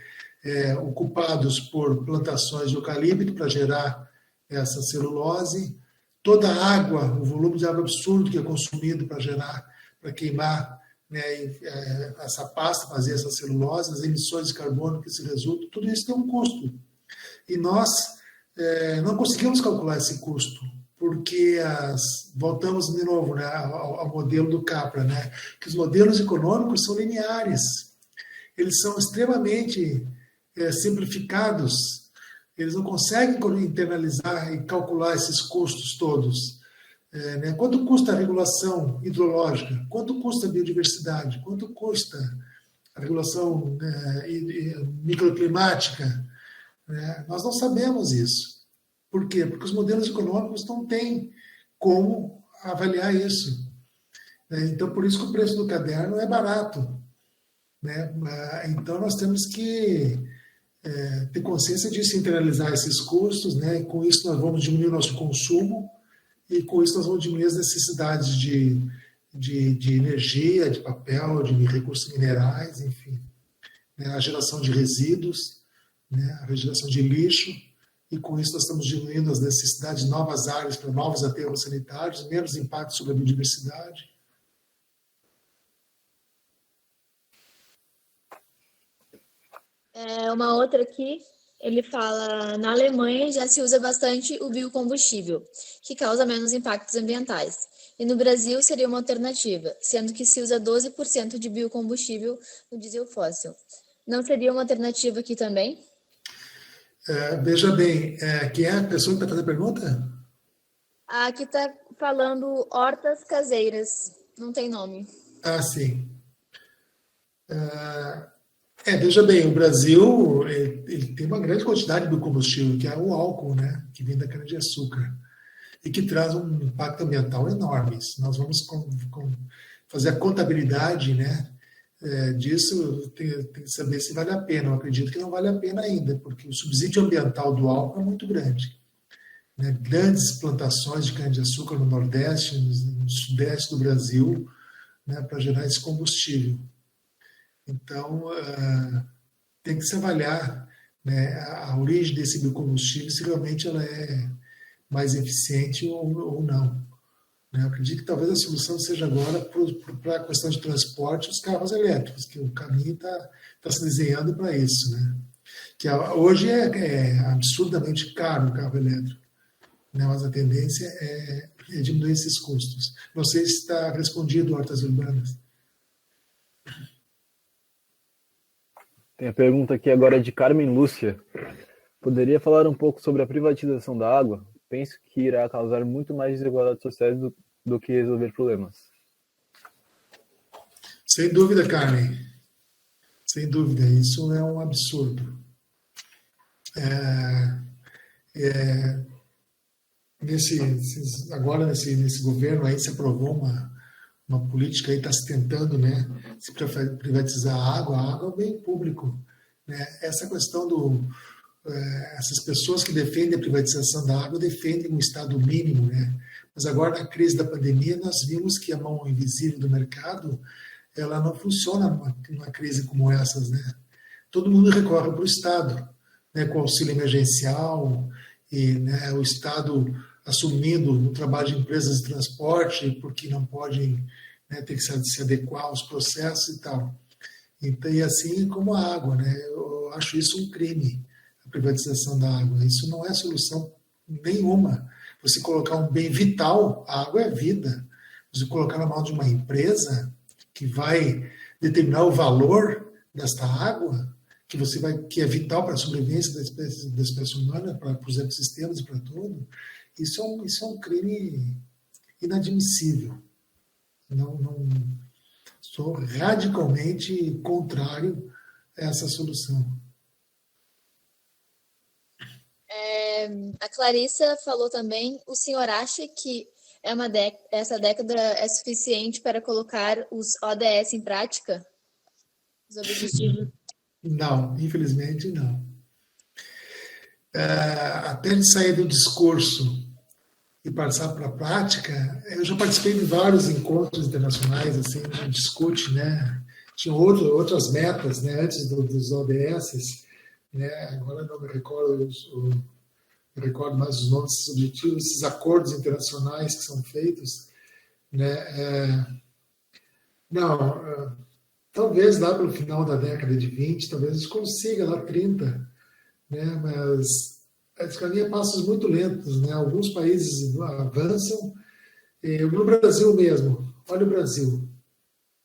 Speaker 2: ocupados por plantações de eucalipto para gerar essa celulose, toda a água, o volume de água absurdo que é consumido para queimar, né, essa pasta, fazer essa celulose, as emissões de carbono que se resultam, tudo isso tem um custo. E nós não conseguimos calcular esse custo, porque voltamos de novo, né, ao modelo do Capra, né, que os modelos econômicos são lineares, eles são extremamente simplificados, eles não conseguem internalizar e calcular esses custos todos. Né? Quanto custa a regulação hidrológica? Quanto custa a biodiversidade? Quanto custa a regulação microclimática? Nós não sabemos isso. Por quê? Porque os modelos econômicos não têm como avaliar isso. Então, por isso que o preço do caderno é barato. Né? Então, nós temos que ter consciência disso, internalizar esses custos, né? E com isso nós vamos diminuir o nosso consumo e com isso nós vamos diminuir as necessidades de energia, de papel, de recursos minerais, enfim. Né? A geração de resíduos, né? A geração de lixo, e com isso nós estamos diminuindo as necessidades de novas áreas para novos aterros sanitários, menos impacto sobre a biodiversidade.
Speaker 1: Uma outra aqui, ele fala, na Alemanha já se usa bastante o biocombustível, que causa menos impactos ambientais. E no Brasil seria uma alternativa, sendo que se usa 12% de biocombustível no diesel fóssil. Não seria uma alternativa aqui também?
Speaker 2: Veja bem, quem é a pessoa que está fazendo a pergunta?
Speaker 1: Aqui está falando hortas caseiras, não tem nome.
Speaker 2: Ah, sim. Veja bem, o Brasil ele tem uma grande quantidade de biocombustível, que é o álcool, né, que vem da cana-de-açúcar, e que traz um impacto ambiental enorme. Se nós vamos fazer a contabilidade, né, disso, tem que saber se vale a pena. Eu acredito que não vale a pena ainda, porque o subsídio ambiental do álcool é muito grande. Né? Grandes plantações de cana-de-açúcar no Nordeste, no Sudeste do Brasil, né, para gerar esse combustível. Então, tem que se avaliar, né, a origem desse biocombustível, se realmente ela é mais eficiente ou não. Eu acredito que talvez a solução seja agora para a questão de transporte, os carros elétricos, que o caminho está se desenhando para isso. Né? Que hoje é absurdamente caro o carro elétrico, né? Mas a tendência é diminuir esses custos. Não sei se está respondido, Hortas Urbanas.
Speaker 3: Tem a pergunta aqui agora de Carmen Lúcia. Poderia falar um pouco sobre a privatização da água? Penso que irá causar muito mais desigualdades sociais do que resolver problemas.
Speaker 2: Sem dúvida, Carmen. Sem dúvida, isso é um absurdo. Agora, nesse governo, aí se aprovou uma política, está se tentando, né, se privatizar a água é um bem público. Né? Essa questão essas pessoas que defendem a privatização da água defendem um estado mínimo, né? Mas agora, na crise da pandemia, nós vimos que a mão invisível do mercado ela não funciona numa crise como essas, né? Todo mundo recorre para o Estado, né, com auxílio emergencial, e, né, o Estado assumindo o trabalho de empresas de transporte, porque não podem, né, ter que se adequar aos processos e tal. Então, e assim como a água, né? Eu acho isso um crime, a privatização da água. Isso não é solução nenhuma. Você colocar um bem vital, a água é vida. Você colocar na mão de uma empresa que vai determinar o valor desta água, que é vital para a sobrevivência da espécie humana, para os ecossistemas e para tudo, isso é um crime inadmissível. Sou radicalmente contrário a essa solução.
Speaker 1: A Clarissa falou também, o senhor acha que essa década é suficiente para colocar os ODS em prática? Os objetivos?
Speaker 2: Não, infelizmente não. Até de sair do discurso e passar para a prática, eu já participei de vários encontros internacionais, assim, a gente discute, né? Tinha outras metas, né, antes dos ODS, né? Agora não me recordo mais os nomes desses objetivos, esses acordos internacionais que são feitos, né? Talvez lá pelo final da década de 20, talvez a gente consiga lá 30, né? Mas esse caminho é passos muito lentos, né? Alguns países avançam, no Brasil mesmo, olha o Brasil.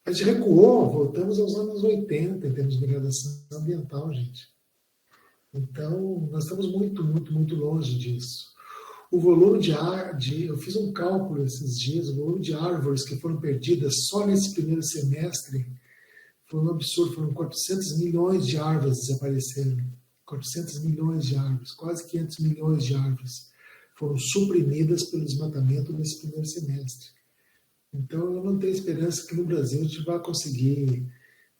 Speaker 2: A gente recuou, voltamos aos anos 80 em termos de degradação ambiental, gente. Então, nós estamos muito, muito, muito longe disso. O volume eu fiz um cálculo esses dias, o volume de árvores que foram perdidas só nesse primeiro semestre foi um absurdo, foram 400 milhões de árvores desapareceram. 400 milhões de árvores, quase 500 milhões de árvores foram suprimidas pelo desmatamento nesse primeiro semestre. Então, eu não tenho esperança que no Brasil a gente vá conseguir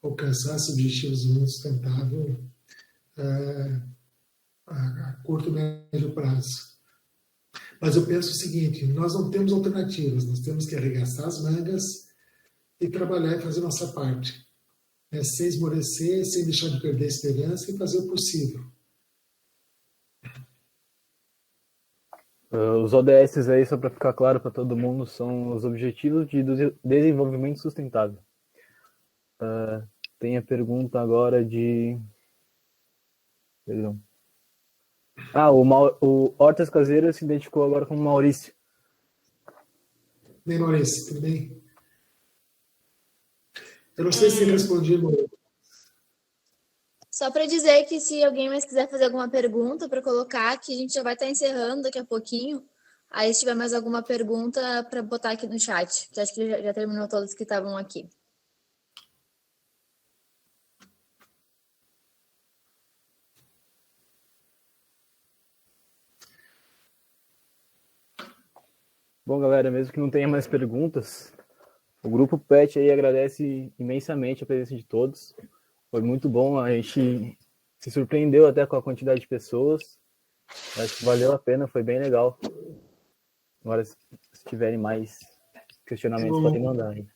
Speaker 2: alcançar esses objetivos do mundo sustentável a curto e médio prazo. Mas eu penso o seguinte, nós não temos alternativas, nós temos que arregaçar as mangas e trabalhar e fazer nossa parte. Sem esmorecer, sem deixar de perder a esperança e fazer o possível.
Speaker 3: Os ODS aí, só para ficar claro para todo mundo, são os Objetivos de Desenvolvimento Sustentável. Tem a pergunta agora de... Perdão. O Hortas Caseiro se identificou agora como Maurício.
Speaker 2: Bem, Maurício, tudo bem? Eu não sei se respondi, Maurício.
Speaker 1: Só para dizer que se alguém mais quiser fazer alguma pergunta para colocar, que a gente já vai estar encerrando daqui a pouquinho. Aí, se tiver mais alguma pergunta, para botar aqui no chat, que acho que já terminou todos que estavam aqui.
Speaker 3: Bom, galera, mesmo que não tenha mais perguntas, o Grupo PET aí agradece imensamente a presença de todos. Foi muito bom, a gente se surpreendeu até com a quantidade de pessoas. Acho que valeu a pena, foi bem legal. Agora, se tiverem mais questionamentos, podem mandar aí.